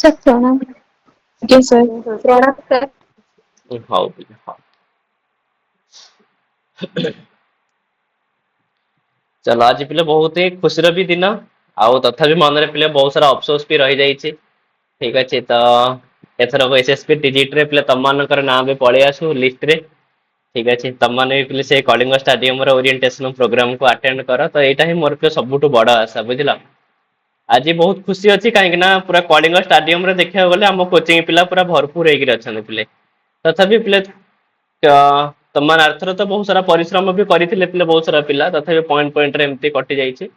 Sir प्रणाम। ଆଜ୍ଞା sir ପ୍ରଣାମ ସାର୍। ହଉ ପିଲେ ହଉ। ଚलो ଆଜି ପିଲେ ବହୁତ ହି ଖୁସିର ବି ଦିନ ଆଉ ତଥାପି ମନରେ ପିଲେ ବହୁତ ସାରା ଅଫସୋସ ବି ରହିଯାଇଛି। ଠିକ ଅଛି ତ ଏଥର ଏସଏସପି ଡିଜିଟ ରେ ପିଲେ ତମମାନଙ୍କର ନାଁ ବି ପଳେଇ ଆସୁ ଲିଷ୍ଟ ରେ। ଠିକ ଅଛି ତମମାନେ ବି ପିଲେ ସେ କଳିଙ୍ଗ ଷ୍ଟାଡିୟମ ର ଓରିଏଣ୍ଟେସନ ପ୍ରୋଗ୍ରାମକୁ ଆଟେଣ୍ଡ କର ତ ଏଇଟା ହିଁ ମୋର ସବୁଠୁ ବଡ ଆଶା ବୁଝିଲ। ଆଜି ବହୁତ ଖୁସି ଅଛି କାହିଁକି ନା ପୁରା କଳିଙ୍ଗ ଷ୍ଟାଡିୟମ ରେ ଦେଖିବାକୁ ଗଲେ ଆମ କୋଚିଂ ପିଲା ପୁରା ଭରପୁର ହେଇକି ଅଛନ୍ତି ପିଲେ। ତଥାପି ପିଲେ ତମାନେ ଆରଥର ତ ବହୁତ ସାରା ପରିଶ୍ରମ ବି କରିଥିଲେ ପିଲେ ବହୁତ ସାରା ପିଲା ତଥାପି ପଏଣ୍ଟ ପଏଣ୍ଟରେ ଏମିତି କଟି ଯାଇଛି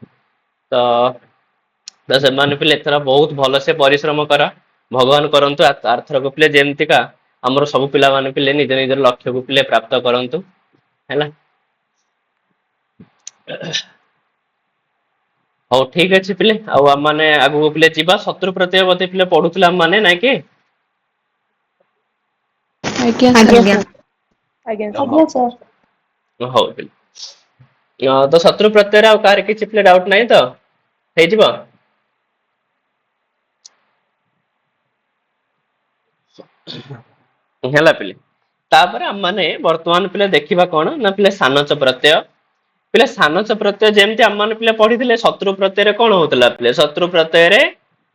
ତ ସେମାନେ ପିଲେ ଏଥର ବହୁତ ଭଲସେ ପରିଶ୍ରମ କର ଭଗବାନ କରନ୍ତୁ ଆରଥରକ ପିଲେ ଯେମିତିକା ଆମର ସବୁ ପିଲାମାନେ ପିଲେ ନିଜ ନିଜର ଲକ୍ଷ୍ୟକୁ ପିଲେ ପ୍ରାପ୍ତ କରନ୍ତୁ ହେଲା। ହଉ ଠିକ ଅଛି ପିଲେ ଆଉ ଆମ ମାନେ ଆଗକୁ ପିଲେ ଯିବା ଶତ୍ରୁ ପ୍ରତ୍ୟୟ ବୋଧେ ପିଲେ ପଢୁଥିଲେ ଆମ ମାନେ ନାଇଁ କି? ଆଜ୍ଞା ସାର୍। ଆଜ୍ଞା ହଉ ତ ଶତ୍ରୁ ପ୍ରତ୍ୟରେ ଆଉ କାହାର କିଛି ପିଲେ ଡାଉଟ ନାହିଁ ତ ହେଇଯିବ। ହେଲା ପିଲେ ତାପରେ ଆମ ମାନେ ବର୍ତ୍ତମାନ ପିଲେ ଦେଖିବା କଣ ନା ପିଲେ ସାନଚ ପ୍ରତ୍ୟୟ ପିଲା ସାନଚ ପ୍ରତ୍ୟୟ ଯେମିତି ଆମ ମାନେ ପିଲା ପଢିଥିଲେ ଶତ୍ରୁ ପ୍ରତ୍ୟରେ କଣ ହଉଥିଲା ପିଲେ ଶତ୍ରୁ ପ୍ରତ୍ୟୟରେ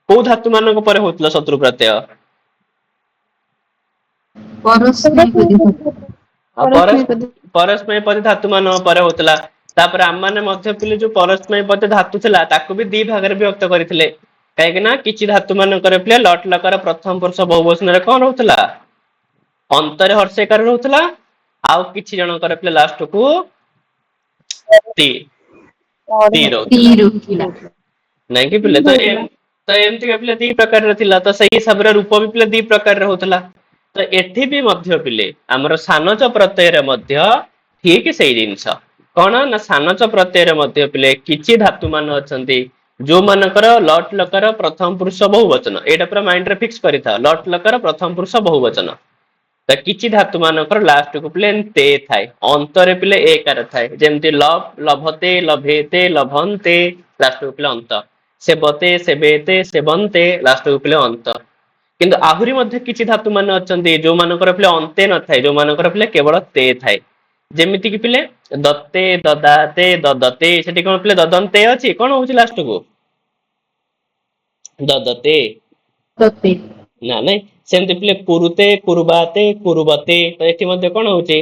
କୋଉ ଧାତୁ ମାନଙ୍କ ପରେ ହଉଥିଲା ଶତ୍ରୁ ପ୍ରତ୍ୟୟ? ପରସ୍ମୈପଦୀ ଧାତୁ ମାନଙ୍କ ପରେ ହଉଥିଲା। ତାପରେ ଆମମାନେ ମଧ୍ୟ ପିଲେ ଯୋଉ ପରସ୍ମୈପଦୀ ଧାତୁ ଥିଲା ତାକୁ ବି ଦି ଭାଗରେ ବିଭକ୍ତ କରିଥିଲେ। କାହିଁକି ନା କିଛି ଧାତୁ ମାନଙ୍କର ପିଲେ ଲଟ ଲକାର ପ୍ରଥମ ପୁରୁଷ ବହୁ ବଚନରେ କଣ ରହୁଥିଲା? ଅନ୍ତରେ ହର୍ଷେଇକାର ରହୁଥିଲା ଆଉ କିଛି ଜଣଙ୍କର ପିଲେ ଲାଷ୍ଟ କୁ ତି ରହୁଥିଲା ନାଇଁ କି ପିଲେ ତ ଏମିତି ପିଲା ଦି ପ୍ରକାରର ଥିଲା ତ ସେଇ ହିସାବରେ ରୂପ ବି ପିଲା ଦି ପ୍ରକାରରେ ହଉଥିଲା। ତ ଏଠି ବି ମଧ୍ୟ ପିଲେ ଆମର ସାନଚ ପ୍ରତ୍ୟୟରେ ମଧ୍ୟ ଠିକ ସେଇ ଜିନିଷ କଣ ନା ସାନଚ ପ୍ରତ୍ୟୟରେ ମଧ୍ୟ ପିଲେ କିଛି ଧାତୁ ମାନ ଅଛନ୍ତି ଯୋଉମାନଙ୍କର ଲଟ ଲକାର ପ୍ରଥମ ପୁରୁଷ ବହୁ ବଚନ ଏଇଟା ପୁରା ମାଇଣ୍ଡରେ ଫିକ୍ସ କରିଥାଅ ଲଟ ଲକାର ପ୍ରଥମ ପୁରୁଷ ବହୁ ବଚନ। ତ କିଛି ଧାତୁ ମାନଙ୍କର ଲାଷ୍ଟକୁ ପିଲେ ତେ ଥାଏ ଅନ୍ତରେ ପିଲେ ଏକାର ଥାଏ ଯେମିତି ଲଭ ଲଭତେ ଲଭେତେ ଲଭନ୍ତେ ଲାଷ୍ଟକୁ ପିଲେ ଅନ୍ତ। ସେବତେ ସେବେତେ ସେବନ୍ତେ ଲାଷ୍ଟକୁ ପିଲେ ଅନ୍ତ। କିନ୍ତୁ ଆହୁରି ମଧ୍ୟ କିଛି ଧାତୁ ମାନେ ଅଛନ୍ତି ଯୋଉମାନଙ୍କର ପିଲେ ଅନ୍ତେ ନଥାଏ ଯୋଉମାନଙ୍କର ପିଲେ କେବଳ ତେ ଥାଏ। ଯେମିତି କିି ପିଲେ ଦତେ ଦଦାତେ ଦଦତେ ସେଠି କଣ ପିଲେ ଦଦନ୍ତେ ଅଛି କଣ ହଉଛି ଲାଷ୍ଟକୁ? ଦଦତେ ନା ନାଇଁ ସେମିତି ପିଲେ କୁରୁତେ କୁରୁବାତେ କୁରୁବତେ ତ ଏଠି ମଧ୍ୟ କଣ ହଉଛି?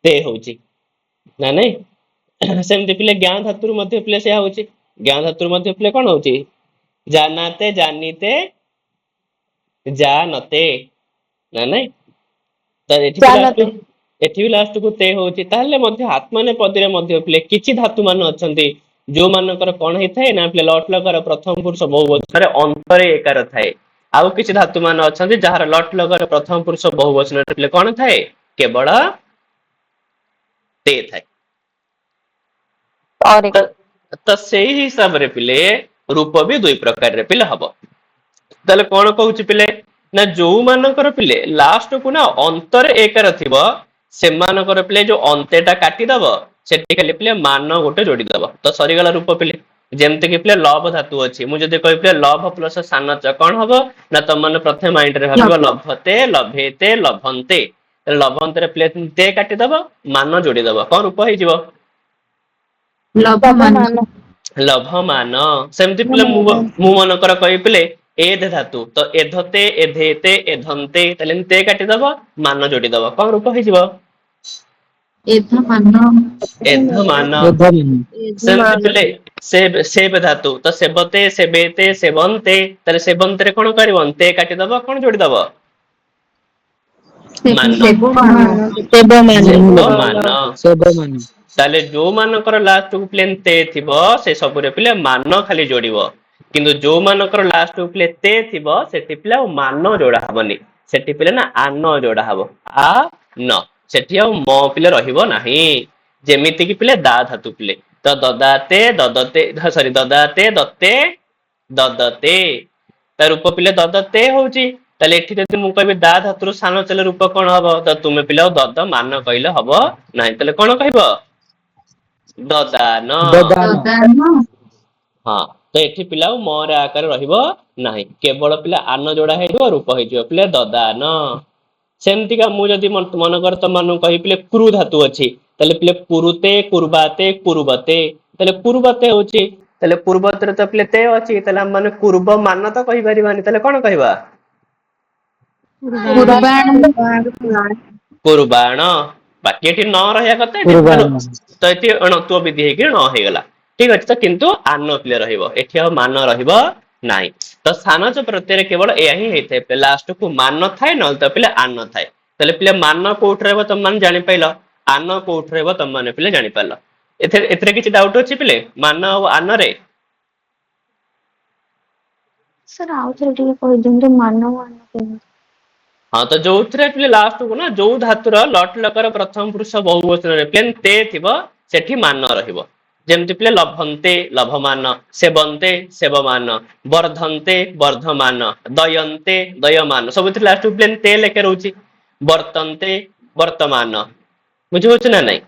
ତେ ହଉଛି ନା ନାଇଁ ସେମିତି ପିଲେ ଜ୍ଞା ଧାତୁରୁ ମଧ୍ୟ ପିଲେ ସେୟା ହଉଛି ଜ୍ଞା ଧାତୁରୁ ମଧ୍ୟ ପିଲେ କଣ ହଉଛି? ଜାନାତେ ଜାନିତେ ଜାନତେ ନା ନାଇଁ ତ ଏଠି ପିଲା ଏଠି ବି ଲାଷ୍ଟକୁ ତେ ହଉଛି ତାହେଲେ ମଧ୍ୟ ଆତ୍ମନେ ପଦରେ ମଧ୍ୟ ପିଲେ କିଛି ଧାତୁ ମାନ ଅଛନ୍ତି ଯୋଉମାନଙ୍କର କଣ ହେଇଥାଏ ନା ଲଟ ଲକାର ପ୍ରଥମ ପୁରୁଷ ବହୁ ବଚନରେ ଅନ୍ତରେ ଏକାର ଥାଏ। ଆଉ କିଛି ଧାତୁ ମାନ ଅଛନ୍ତି ଯାହାର ଲଟ ଲଗର ପ୍ରଥମ ପୁରୁଷ ବହୁ ବଚନରେ କଣ ଥାଏ? କେବଳ ତେ ଥାଏ। ତ ସେଇ ହିସାବରେ ପିଲେ ରୂପ ବି ଦୁଇ ପ୍ରକାରରେ ପିଲେ ହବ। ତାହେଲେ କଣ କହୁଛି ପିଲେ? ନା ଯୋଉମାନଙ୍କର ପିଲେ ଲାଷ୍ଟ କୁ ନା ଅନ୍ତରେ ଏକାର ଥିବ ସେମାନଙ୍କର ପିଲେ ଯୋଉ ଅନ୍ତେ ଟା କାଟିଦବ ସେଠି ଖାଲି ପିଲେ ମାନ ଗୋଟେ ଯୋଡିଦବ ତ ସରିଗଲା ରୂପ ପିଲେ। ଯେମିତି କି ପିଲେ ଲଭ ଧାତୁ ଅଛି ମୁଁ ଯଦି କହିବି ଲଭ ପ୍ଲସ ସାନଚ କଣ ହବ? ନା ତମ ମାନେ ପ୍ରଥମେ ମାଇଣ୍ଡରେ ଭାବିବ ଲଭତେ ଲଭେତେ ଲଭନ୍ତେ। ଲଭନ୍ତରେ ପିଲେ ତେ କାଟିଦବ ମାନ ଯୋଡିଦବ କଣ ରୂପ ହେଇଯିବ? ଲଭମାନ ସେମିତି ପିଲେ ମୁଁ ମନେକର କହିବି ପିଲେ ଏଧ ଧାତୁ ତ ଏଧତେ ଏଧେତେ ଏଧନ୍ତେ ତାହେଲେ ତେ କାଟିଦବ ମାନ ଯୋଡିଦବ କଣ ରୂପ ହେଇଯିବ? ଏଧ ମାନ ସେମିତି ପିଲେ ସେବ ଧାତୁ ତ ସେବତେ ସେବେତେ ସେବନ୍ତେ ତାହେଲେ ସେବନ୍ତରେ କଣ କରିବ ତେ କାଟିଦବ କଣ ଯୋଡିଦବ? ମାନ ତାହେଲେ ଯୋଉମାନଙ୍କର ଲାଷ୍ଟକୁ ପିଲେ ତେ ଥିବ ସେ ସବୁରେ ପିଲେ ମାନ ଖାଲି ଯୋଡିବ। କିନ୍ତୁ ଯୋଉମାନଙ୍କର ଲାଷ୍ଟ ପିଲେ ତେ ଥିବ ସେଠି ପିଲେ ଆଉ ମାନ ଯୋଡା ହବନି। ସେଠି ପିଲେ ନା ଆନ ଯୋଡା ହବ ଆ ନ ସେଠି ଆଉ ମ ପିଲେ ରହିବ ନାହିଁ। ଯେମିତି କିି ପିଲେ ଦା ଧାତୁ ପିଲେ ତ ଦଦାତେ ଦଦତେ ସରି ଦଦାତେ ଦତେ ଦଦତେ ତା ରୂପ ପିଲେ ଦଦତେ ହଉଛି। ତାହେଲେ ଏଠି ଯଦି ମୁଁ କହିବି ଦା ଧାତୁର ସାନ ରୂପ କଣ ହବ ତ ତୁମେ ପିଲା ଦଦ ମାନ କହିଲେ ହବ ନାଇଁ ତାହେଲେ କଣ କହିବ? ଦଦାନ ହଁ तो एठी पिला मरे आकार रहिबो नाही केवल पिला आन जोड़ा हेजिबो रूप हेजिबो पिले ददान सेमतिका मु जदि मन कर त मन कहि पिले कुरु धातु अछि तले पिले कुरुते कुर्बाते कुर्बते तले कुर्बते होछि तले पूर्वते तो पिले ते अछि तले हम माने कुर्ब मान तो कहि परिबानी तले कोन कहबा कुर्बाण बाकी एठी न रहया कते एठी तो एठी अणत्व विधि हेकि न हेगला ठीक अछि तो किंतु आन पिले रहिबो एठी आ मान रहिबो नाही तो सानच प्रत्यय केवल एया ही हेते लास्ट को मान थाए न तो पिले आन थाए तले पिले मान कोठ रहबो त मान जानि पैलो आन कोठ रहबो त माने पिले जानि पालो एथरे किछि डाउट अछि पिले मान और आन रे सर आउ थोड़ी टिके कहि दिंतु मानव आन हाँ तो जो पिले लास्ट को ना जो धातुर लट लकर प्रथम पुरुष बहुवचन रे प्लेन ते थिबो सेठी मान रहिबो जेमति पिले लभन्ते लभमान सेवन्ते सेवमान वर्धन्ते वर्धमान दयन्ते दयमान सब लास्ट प्लेन ते लेके रहउची वर्तन्ते वर्तमान बुझिहोछ ना नहीं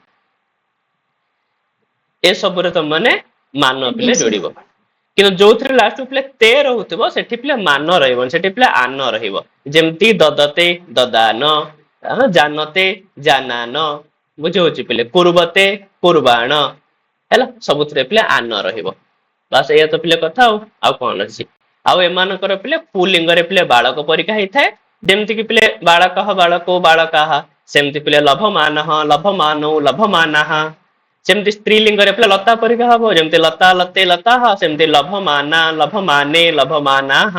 ए सब रे त माने मान पिले जोड़िबो किंतु जो थरे लास्ट पिले ते रहउतबो सेठी पिले मान रहइबो सेठी पिले आन रहइबो जेमति ददते ददान जानते जानान बुझिहोछ पिले कुर्बते कुर्बाण हैला सबुथरे पिले आन रहिबो बस ए तो पिले कथा आ कोन अछि आ एमानकर पिले पुलिंग रे पिले बालक परिका हेथाय जेमति कि पिले बालकः बालको बालकाः सेमति पिले लभमानः लभमानो लभमानाः सेमति स्त्रीलिंग रे पिले लता परिका हबो जेमति लता लते लताः सेमति लभमाना लभमाने लभमानाः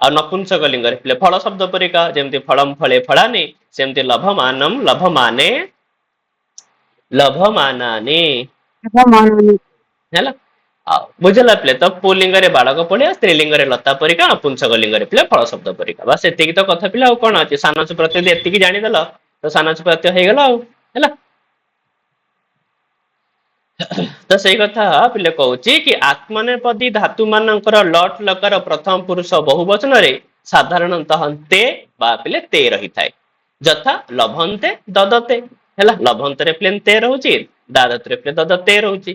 आ नपुंसक लिंग रे पिले फल शब्द परिका जेमति फलम फले फलानि सेमति लभमानम लभमाने लभमानानि हैला बुझला पिले तो पुलिंग रे बालक पड़िया स्त्रीलिंग रे लता परिका नपुंसक लिंग रे पिले फल शब्द परिका बस एतिकी तो कथा पिले आ कोन अछि सानस प्रत्यय एतिकी जानि देलो तो सानस प्रत्यय हे गेला हैला तो सही कथा पिले कहूची कि आत्मनेपदी धातु मानकर लट लकार प्रथम पुरुष बहुवचन रे साधारणतः ते बा पिले ते रही थाए जथा लभन्ते ददते हैला लभन्ते रे प्लेन ते रहउची दादते रे प्लेन ददते रहउची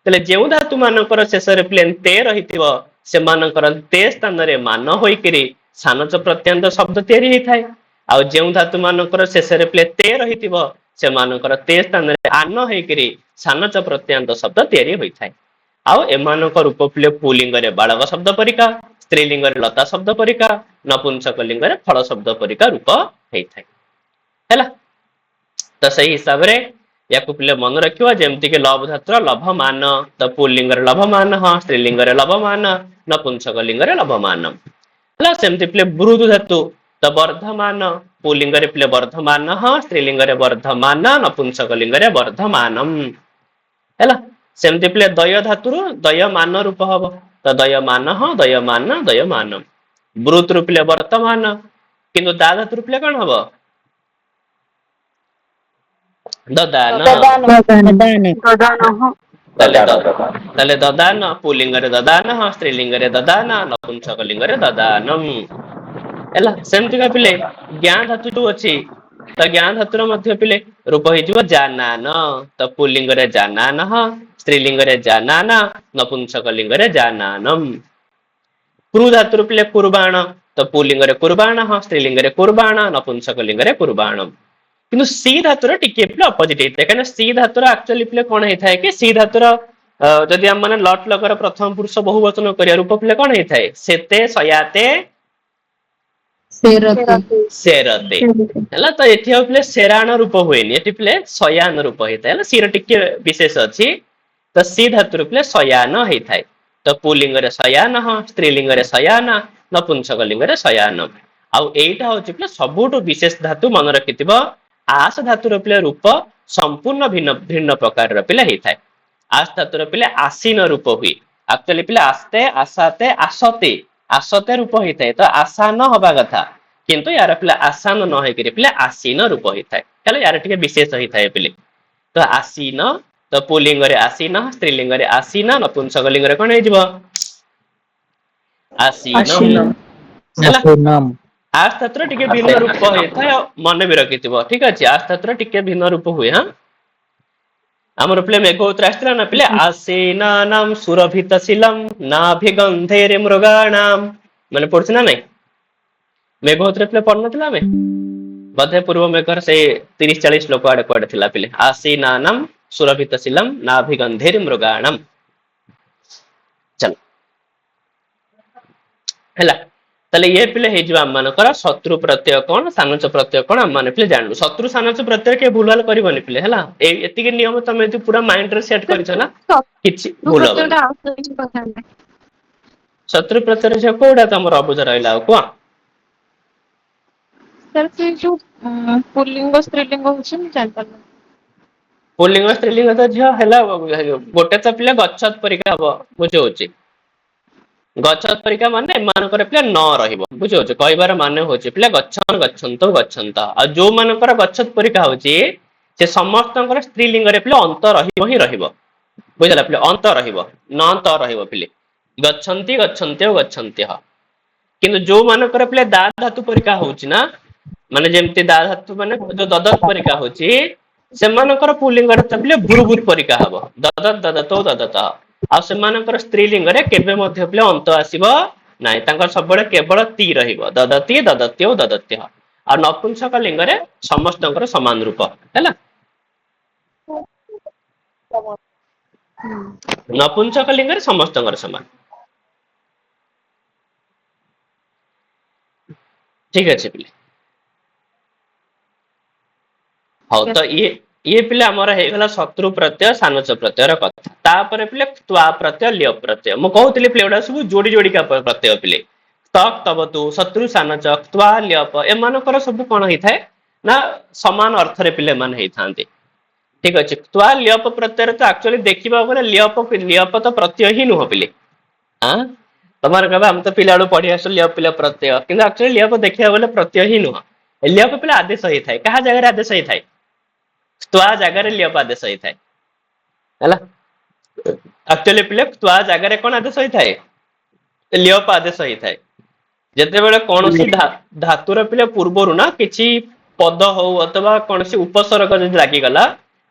तले जेउ धातु मानकर शेष रे प्लेन ते रहितिबो से मानकर ते स्थान रे मान होइकरी सानच प्रत्यंत शब्द तयारी हेइ थाए आ जेउ धातु मानकर शेष रे प्लेन ते रहितिबो से मानकर ते स्थान रे आन होइकरी सानच प्रत्यंत शब्द तयारी होई थाए आउ एमानक रूप पिले पुलिंग रे बालक शब्द परिका स्त्रीलिंग रे लता शब्द परिका नपुंसक लिंग रे फल शब्द परिका रूप हेइ थाए हैला तो सही हिसाब रे याकु पिले मन रखिवा जेमति के लभ धातुर लभमान तो पुलिंग रे लभमान स्त्रीलिंग रे लभमान नपुंसक लिंग रे लभमान हैला सेमति पिले ब्रुदु धातु तो वर्धमान पुलिंग रे पिले वर्धमान स्त्रीलिंग रे वर्धमान नपुंसक लिंग रे वर्धमानम हैला सेमति पिले दय धातुर दयमान रूप हबो तो दयमान दयमान दयमानम ब्रुत रूप पिले वर्तमान किंतु दा धातुर पिले कोन हबो ददान तले ददान पुलिंग रे ददान स्त्रीलिंग रे ददान नपुंसक लिंग रे ददानम हैला सेमति का पिले ज्ञान धातु जो अछि तो ज्ञान धातुर मध्य पिले रूप हेजिबो जानान तो पुलिंग रे जानान स्त्रीलिंग रे जानान नपुंसक लिंग रे जानानम क्रू धातुर पिले कुर्बाण तो पुलिंग रे कुर्बाण स्त्रीलिंग रे कुर्बाण नपुंसक लिंग रे कुर्बाणम किंतु सी धातुर टिके पिले अपोजिट हेते काने सी धातुर एक्चुअली पिले कोन हेथाय कि सी धातुर जदि हम माने लट लकर प्रथम पुरुष बहुवचन करिया रूप पिले कोन हेथाय सेते सयाते सेरते हैला तो एठी पिले सेराण रूप होएनी एठी पिले सयान रूप हेथाय हैला सीर टिके विशेष अछि तो सी धातुर पिले सयान हेथाय तो पुलिंग रे सयान स्त्रीलिंग रे सयान नपुंसक लिंग रे सयान आ एटा होछि पिले सबुटो विशेष धातु मन रखितिबो आस धातुर पिले रूप संपूर्ण भिन्न भिन्न प्रकार र पिले हेथाय आस धातुर पिले आसीन रूप हुई एक्चुअली पिले आस्ते आसाते आसते आसते रूप हेथाय तो आसान हबा कथा किंतु यार पिले आसान न होय करी पिले आसीन रूप हेथाय चलो यार टिके विशेष हेथाय पिले तो आसीन तो पुलिंग रे आसीन स्त्रीलिंग रे आसीन नपुंसक लिंग रे कोन हेजिबो आसीनम आसीनम आस धातुर टिके भिन्न रूप हेथाय मन भी रखिथिबो ठीक अछि आस धातुर टिके भिन्न रूप हुए हां ଆମର ପିଲେ ମେଘଉତ୍ର ଆସିଥିଲା ନା ପିଲେ ଆସୀନାନାଂ ସୁରଭିତଶୀଲଂ ନାଭିଗନ୍ଧେରେ ମୃଗାଣାମ୍ ମାନେ ପଡୁଛି ନା ନାଇଁ ମେଘଉତ୍ର ପିଲେ ପଢୁନଥିଲା ଆମେ ବୋଧେ ପୂର୍ବ ମେଘର ସେଇ 30-40 ଶ୍ଲୋକ ଆଡେ କୁଆଡେ ଥିଲା ପିଲେ ଆସୀନାନାଂ ସୁରଭିତଶୀଲଂ ନାଭିଗନ୍ଧେରେ ମୃଗାଣାମ୍ ଚାଲ ହେଲା ତାହେଲେ ଇଏ ପିଲେ ହେଇଯିବ ଆମ ମାନଙ୍କର ଶତ୍ରୁ ପ୍ରତ୍ୟୟ କଣ ସାନଚ ପ୍ରତ୍ୟୟ କଣ ଆମ ମାନେ ପିଲେ ଜାଣିଲୁ ଶତ୍ରୁ ସାନଚ ପ୍ରତ୍ୟୟ କିଏ ଭୁଲଭାଲ କରିବନି ପିଲେ ହେଲା ଏତିକି ନିୟମ ତମେ ଯଦି ପୁରା ମାଇଣ୍ଡରେ ସେଟ୍ କରିଛ ନା କିଛି ଭୁଲ ହବନି ଶତ୍ରୁ ପ୍ରତ୍ୟୟ ଝିଅ କୋଉଟା ତମର ଅବୁଝ ରହିଲା ଆଉ କୁହ ସାର୍ ସେ ଯୋଉ ପୁଲ୍ଲିଙ୍ଗ ସ୍ତ୍ରୀଲିଙ୍ଗ ହଉଛି ମୁଁ ଜାଣିପାରିନି ପୁଲ୍ଲିଙ୍ଗ ସ୍ତ୍ରୀଲିଙ୍ଗ ତ ଝିଅ ହେଲା ଗୋଟେ ତ ପିଲା ଗଚ୍ଛତ ପରୀକ୍ଷା ହବ ବୁଝଉଛି ଗଚ୍ଛତ ପରୀକ୍ଷା ମାନେ ଏମାନଙ୍କର ପିଲା ନ ରହିବ ବୁଝୁଛି କହିବାର ମାନେ ହଉଛି ପିଲା ଗଚ୍ଛନ ଗଚ୍ଛନ୍ତ ଗଚ୍ଛନ୍ତ ଆଉ ଯୋଉମାନଙ୍କର ଗଚ୍ଛତ ପରୀକ୍ଷା ହଉଛି ସେ ସମସ୍ତଙ୍କର ସ୍ତ୍ରୀଲିଙ୍ଗରେ ପିଲା ଅନ୍ତ ରହିବ ହିଁ ରହିବ ବୁଝିଲା ପିଲେ ଅନ୍ତ ରହିବ ନ ତ ରହିବ ପିଲେ ଗଚ୍ଛନ୍ତି ଗଚ୍ଛନ୍ତ୍ୟ ଗଚ୍ଛନ୍ତ୍ୟ କିନ୍ତୁ ଯୋଉମାନଙ୍କର ପିଲା ଦା ଧାତୁ ପରୀକ୍ଷା ହଉଛି ନା ମାନେ ଯେମିତି ଦା ଧାତୁ ମାନେ ଯୋଉ ଦଦତ ପରୀକ୍ଷା ହଉଛି ସେମାନଙ୍କର ପୁଲିଙ୍ଗରେ ପିଲେ ଭୁରୁଭୁର ପରୀକ୍ଷା ହବ ଦଦତ ଦଦତ ଦଦତ ଆଉ ସେମାନଙ୍କର ସ୍ତ୍ରୀଲିଙ୍ଗରେ କେବେ ମଧ୍ୟ ପିଲେ ଅନ୍ତ ଆସିବ ନାହିଁ ତାଙ୍କର ସବୁବେଳେ କେବଳ ତି ରହିବ ଦଦତି ଦଦତ୍ୟ ଦଦତ୍ୟ ଆଉ ନପୁଂସକ ଲିଙ୍ଗରେ ସମସ୍ତଙ୍କର ସମାନ ରୂପ ହେଲା ନପୁଂସକ ଲିଙ୍ଗରେ ସମସ୍ତଙ୍କର ସମାନ ଠିକ ଅଛି ପିଲେ ହଉ ତ ଇଏ ପିଲେ ଆମର ହେଇଗଲା ଶତ୍ରୁ ପ୍ରତ୍ୟୟ ସାନଚ ପ୍ରତ୍ୟୟର କଥା ତାପରେ ପିଲେ ତ୍ୱା ପ୍ରତ୍ୟୟ ଲ୍ୟ ପ୍ରତ୍ୟୟ ମୁଁ କହୁଥିଲି ପିଲେ ଏଗୁଡା ସବୁ ଯୋଡି ଯୋଡିକା ପ୍ରତ୍ୟୟ ପିଲେ ତକ୍ ତବତୁ ଶତ୍ରୁ ସାନଚ ତ୍ୱା ଲ୍ୟପ ଏମାନଙ୍କର ସବୁ କଣ ହେଇଥାଏ ନା ସମାନ ଅର୍ଥରେ ପିଲାମାନେ ହେଇଥାନ୍ତି ଠିକ ଅଛି ତ୍ୱା ଲ୍ୟପ ପ୍ରତ୍ୟୟରେ ତ ଆକ୍ଚୁଆଲି ଦେଖିବାକୁ ଗଲେ ଲ୍ୟପ ତ ପ୍ରତ୍ୟୟ ହିଁ ନୁହଁ ପିଲେ ତମର କହିବା ଆମେ ତ ପିଲା ବେଳୁ ପଢି ଆସୁ ଲ୍ୟପ ପିଲା ପ୍ରତ୍ୟୟ କିନ୍ତୁ ଆକ୍ଚୁଆଲି ଲ୍ୟପ ଦେଖିବାକୁ ଗଲେ ପ୍ରତ୍ୟୟ ହିଁ ନୁହଁ ଲ୍ୟପ ପିଲା ଆଦେଶ ହେଇଥାଏ କାହା ଜାଗାରେ ଆଦେଶ ହେଇଥାଏ ତ୍ୱା ଜାଗାରେ ଲ୍ୟପ ଆଦେଶ ହେଇଥାଏ ହେଲା ଆକ୍ଚୁଆଲି ପିଲେ ତ୍ୱା ଜାଗାରେ କଣ ଆଦେଶ ହେଇଥାଏ ଲ୍ୟପ ଆଦେଶ ହେଇଥାଏ ଯେତେବେଳେ କୌଣସି ଧାତୁର ପିଲେ ପୂର୍ବରୁ ନା କିଛି ପଦ ହଉ ଅଥବା କୌଣସି ଉପସର୍ଗ ଯଦି ଲାଗିଗଲା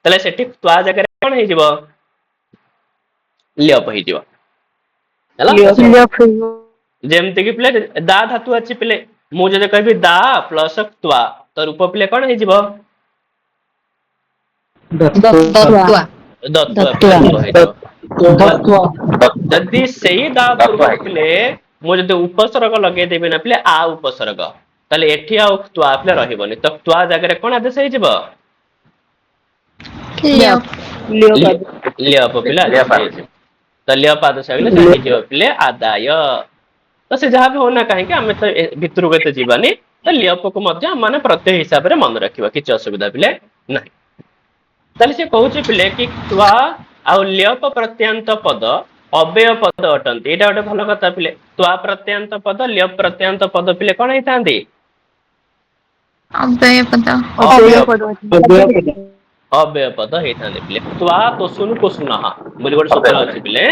ତାହେଲେ ସେଠି ତ୍ୱା ଜାଗାରେ କଣ ହେଇଯିବ ଲ୍ୟପ ହେଇଯିବ ହେଲା ଯେମିତି କି ପିଲେ ଦା ଧାତୁ ଅଛି ପିଲେ ମୁଁ ଯଦି କହିବି ଦା ପ୍ଲସ ତ୍ୱା ତ ରୂପ ପିଲେ କଣ ହେଇଯିବ ଦତ୍ୱା ପିଲେ ରୂପ ହେଇଯିବ ଯଦି ସେଇ ଦା ପୂର୍ବରୁ ପିଲେ ମୁଁ ଯଦି ଉପସର୍ଗ ଲଗେଇଦେବି ନା ପିଲେ ଆ ଉପସର୍ଗ ତାହେଲେ ଏଠି ଆଉ ତ୍ୱା ପିଲେ ରହିବନି ତ ତ୍ୱା ଜାଗାରେ କଣ ଆଦେଶ ହେଇଯିବ ଲ୍ୟପ ପିଲେ ଆଦେଶ ହେଇଯିବ ତ ଲ୍ୟପ ଆଦେଶ ହେଇଗଲେ ସେ ହେଇଯିବ ପିଲେ ଆଦାୟ ତ ସେ ଯାହା ବି ହଉନା କାହିଁକି ଆମେ ତ ଭିତରକୁ ଏତେ ଯିବାନି ତ ଲ୍ୟପକୁ ମଧ୍ୟ ମାନେ ପ୍ରତ୍ୟୟ ହିସାବରେ ମନେ ରଖିବା କିଛି ଅସୁବିଧା ପିଲେ ନାହିଁ ତାହେଲେ ସେ କହୁଛି ପିଲେ କି ତ୍ୱା ଆଉ ଲ୍ୟପ ପ୍ରତ୍ୟାନ୍ତ ପଦ ଅବ୍ୟୟ ପଦ ଅଟନ୍ତି ଏଇଟା ଗୋଟେ ଭଲ କଥା ପିଲେ ତ୍ୱା ପ୍ରତ୍ୟାନ୍ତ ପଦ ଲ୍ୟପ ପ୍ରତ୍ୟାନ୍ତ ପଦ ପିଲେ କଣ ହେଇଥାନ୍ତି ଅବ୍ୟୟ ପଦ ହେଇଥାନ୍ତି ପିଲେ ତ୍ୱା ତୋଷୁନୁ କୋଷୁନଃ ବୋଲି ଗୋଟେ ସୂତ୍ର ଅଛି ପିଲେ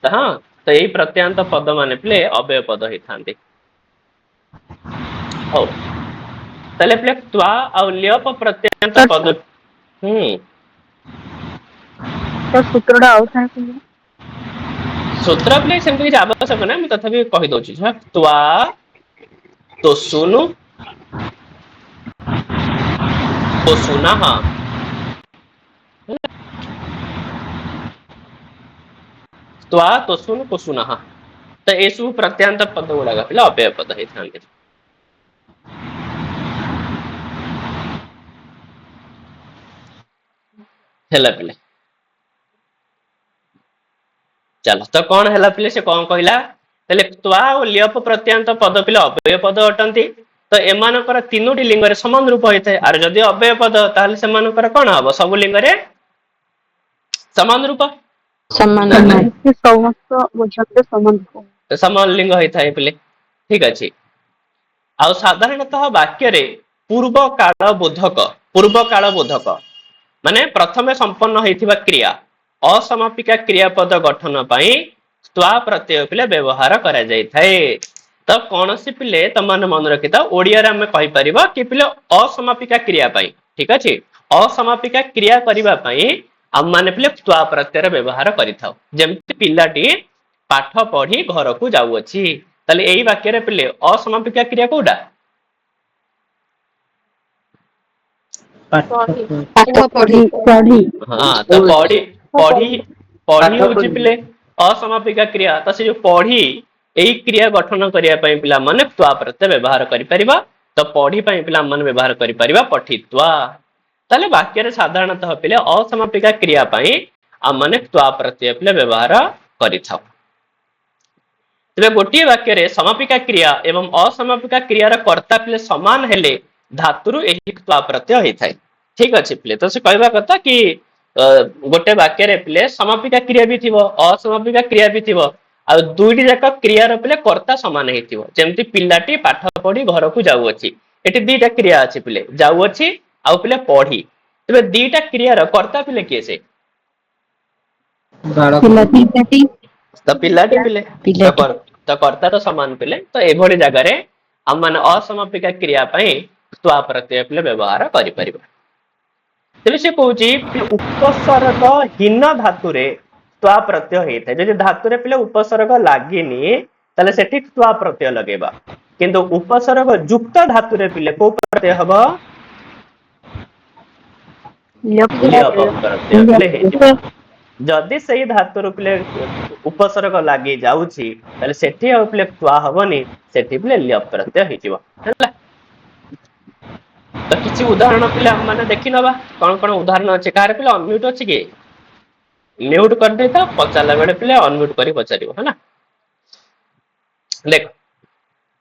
ହଁ ତ ଏଇ ପ୍ରତ୍ୟାନ୍ତ ପଦ ମାନେ ପିଲେ ଅବ୍ୟୟ ପଦ ହେଇଥାନ୍ତି ହଉ ତାହେଲେ ପିଲେ ତ୍ୱା ଆଉ ଲ୍ୟପ ପ୍ରତ୍ୟାନ୍ତ ପଦ ସୂତ୍ରଟା ଆଉଥରେ ସୂତ୍ର ପିଲେ ସେମିତି କିଛି ଆବଶ୍ୟକ ନାହିଁ ମୁଁ ତଥାପି କହିଦଉଛି ତ୍ୱା ତୋଷୁନୁ କୋଷୁନଃ ତ୍ୱା ତୋଷୁନୁ କୋଷୁନଃ ତ ଏସବୁ ପ୍ରତ୍ୟାନ୍ତ ପଦ ଗୁଡାକ ପିଲା ଅବ୍ୟୟ ପଦ ହେଇଥାନ୍ତି ହେଲା ପିଲେ ଚାଲ ତ କଣ ହେଲା ପିଲେ ସେ କଣ କହିଲା ତାହେଲେ ତ୍ୱା ଓ ଲ୍ୟପ ପ୍ରତ୍ୟାନ୍ତ ପଦ ପିଲେ ଅବ୍ୟୟ ପଦ ଅଟନ୍ତି ତ ଏମାନଙ୍କର ତିନୋଟି ଲିଙ୍ଗରେ ସମାନ ରୂପ ହେଇଥାଏ ଆଉ ଯଦି ଅବ୍ୟୟ ପଦ ତାହେଲେ ସେମାନଙ୍କର କଣ ହବ ସବୁ ଲିଙ୍ଗରେ ସମାନ ରୂପ ସମାନ ଲିଙ୍ଗ ହେଇଥାଏ ପିଲେ ଠିକ ଅଛି ଆଉ ସାଧାରଣତଃ ବାକ୍ୟରେ ପୂର୍ବ କାଳ ବୋଧକ ମାନେ ପ୍ରଥମେ ସମ୍ପନ୍ନ ହେଇଥିବା କ୍ରିୟା ଅସମାପିକା କ୍ରିୟାପଦ ଗଠନ ପାଇଁ ତ୍ୱା ପ୍ରତ୍ୟୟ ପିଲେ ବ୍ୟବହାର କରାଯାଇଥାଏ ତ କୌଣସି ପିଲେ ତମାନେ ମନେ ରଖିଥାଅ ଓଡିଆରେ ଆମେ କହିପାରିବା କି ପିଲେ ଅସମାପିକା କ୍ରିୟା ପାଇଁ ଠିକ ଅଛି ଅସମାପିକା କ୍ରିୟା କରିବା ପାଇଁ आम माने पिले त्वा प्रत्यय व्यवहार करिथाउ जेमति पिलाटी पाठ पढ़ी घर को जाउअछि ताले एई वाक्य रे पिले असमापिका क्रिया कोडा पढ़ी ପାଠ ପଢି हाँ तो पढ़ी पढ़ी पढ़ी होची पिले असमापिका क्रिया तो से जो पढ़ी एई क्रिया गठन करिया पई पिला माने त्वा प्रत्यय व्यवहार करि परिबा तो पढ़ी पई पिला माने व्यवहार करि परिबा पठित्वा ताले वाक्य रे साधारणतः पिले असमापिका क्रिया पई हम माने त्वा प्रत्यय पिले व्यवहार करिथाउ तेबे गोटिए वाक्य रे समापिका क्रिया एवं असमापिका क्रियार कर्ता पिले समान हेले धातुरु एही त्वा प्रत्यय होइथाय ठीक अछि पिले तो से कहबा कथा कि गोटे वाक्य रे पिले समापिका क्रिया भी थिबो असमापिका क्रिया भी थिबो आ दुईटी जाक क्रियार पिले कर्ता समान हेतिबो जेमति पिलाटी पाठ पढ़ी घर को जाउअछि एठी दुईटा क्रिया अछि पिले जाउअछि आ पिले पढ़ी तेबे दुईटा क्रियार कर्ता पिले के से ପିଲାଟି तो पिलाटी पिले ପିଲାଟି तो कर्ता तो समान पिले तो एभଳି ଜାଗାରେ हम माने असमापिका क्रिया पई त्वा प्रत्यय पिले व्यवहार करि परिबा तेबे से कहूची उपसर्ग हीन धातु रे त्वा प्रत्यय हेता जे धातु रे पिले उपसर्ग लागिनी तले सेठी त्वा प्रत्यय लगेबा किंतु उपसर्ग युक्त धातु रे पिले को प्रत्यय हबो ल्यप प्रत्यय पिले हेजिबा जदि सही धातु रे पिले उपसर्ग लागि जाउची तले सेठी आ पिले त्वा हबनी सेठी पिले ल्यप प्रत्यय हेजिबा हैला तो किसी उदाहरण पिले हम माने देखि नबा कोन कोन उदाहरण अछि कार पिले अनम्यूट अछि के म्यूट कर देता पचाला बेले पिले अनम्यूट करी पचारिबो हैना देख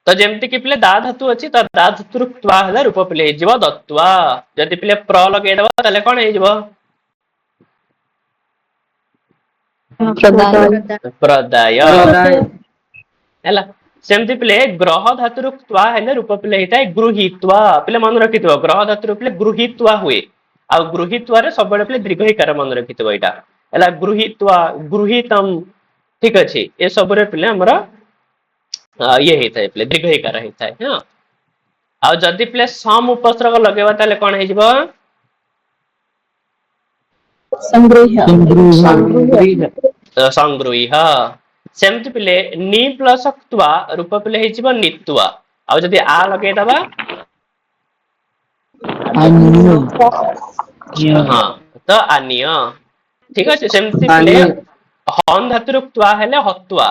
तो जेमति कि पिले दा धातु अछि त दा धातु त्वा हला रूप पिले हेजिबो दत्वा जदि पिले प्र लगे दबा तले कोन हेजिबो प्रदाय हैला सेमति पिले ग्रह धातु त्वा हेले रूप पिले हेताय गृहीत्वा पिले मन रखितो ग्रह धातु पिले गृहीत्वा हुए आ गृहीत्वा रे सब पिले दीर्घईकार मन रखितो एटा हैला गृहीत्वा गृहीतम ठीक अछि ए सब रे पिले हमरा ये हेताय पिले दीर्घईकार हेताय हां आ जदि पिले सम उपसर्ग लगेबा ताले कोन हेजिबो संगृह्य सेमति पिले नि प्लस त्वा रूप पिले हेजिबो नित्वा आ जदि आ लगे दबा हां तो आनिय ठीक अछि सेमति पिले हन धातु त्वा हेले हत्वा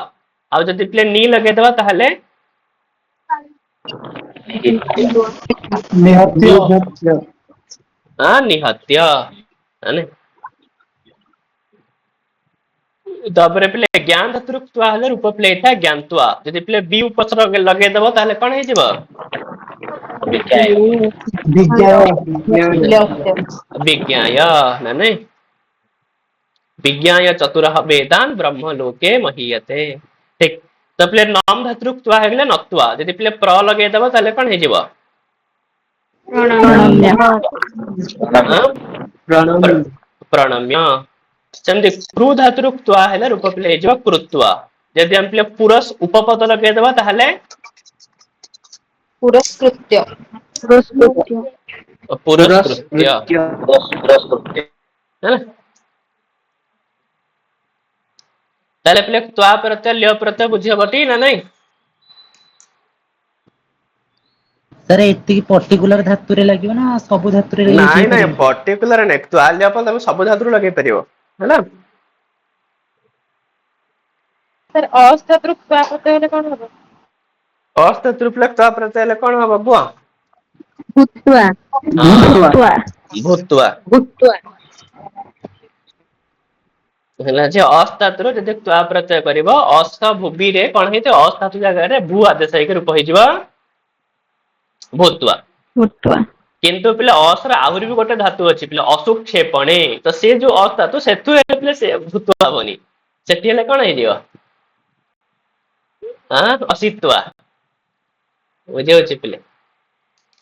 आ जदि पिले नि लगे दबा ताहले निहत्य आने तापर पिले ज्ञान धातु त्वा हेले रूप पिले था ज्ञानत्वा जदि पिले बी उपसर्ग लगे दबा ताहले कोन हेजिबो विज्ञाय ना नहीं विज्ञाय चतुरः वेदान ब्रह्म लोके महीयते ठीक तो पिले नाम धातु त्वा हेले नत्वा जदि पिले प्र लगे दबा ताहले कोन हेजिबो प्रणम्य सेमति क्रू धातु त्वा हेले रूप पिले हेजिबो कृत्वा जदि हम पिले पुरस उपपद लगे दबा ताहले पुरस्कृत्य पुरस्कृत्य है ना ताले पिले त्वा प्रत्यय ल्य प्रत्यय बुझिबटी ना नहीं सर एति पर्टिकुलर धातु रे लागियो ना सब धातु रे यूज नहीं नहीं होई पर्टिकुलर नहीं त्वा ल्य अपन तुम सब धातु लगे परिबो है ना सर अस्थातृ त्वा प्रत्यय हेले कोन हबो अस्त त्रुप्ले त्वा प्रत्यय ले कोन हबो बुआ ଭୁତୁଆ ଭୁତୁଆ भूतवा ଭୁତୁଆ ହେଲା ଯେ ଅସ୍ତାତୁର ଯଦି ତ୍ୱା ପ୍ରତ୍ୟୟ କରିବ ଅସ୍ତ ଭୂବି ରେ କଣ ହେଇଥିବ ଅସ୍ତାତୁ ଜାଗାରେ ଭୂ ଆଦେଶ ହେଇକି ରୂପ ହେଇଯିବ ଭୂତ୍ୱା ଭୁତୁଆ କିନ୍ତୁ ପିଲା ଅସର ଆହୁରି ବି ଗୋଟେ ଧାତୁ ଅଛି ପିଲା ଅସୁକ୍ଷେପଣେ ତ ସେ ଯୋଉ ଅସ୍ତାତୁ ସେଠୁ ହେଲେ ସେ ଭୂତ୍ୱା ହବନି ସେଠି ହେଲେ କଣ ହେଇଯିବ ଅସିତ୍ୱା ବୁଝିଯାଉଛି ପିଲେ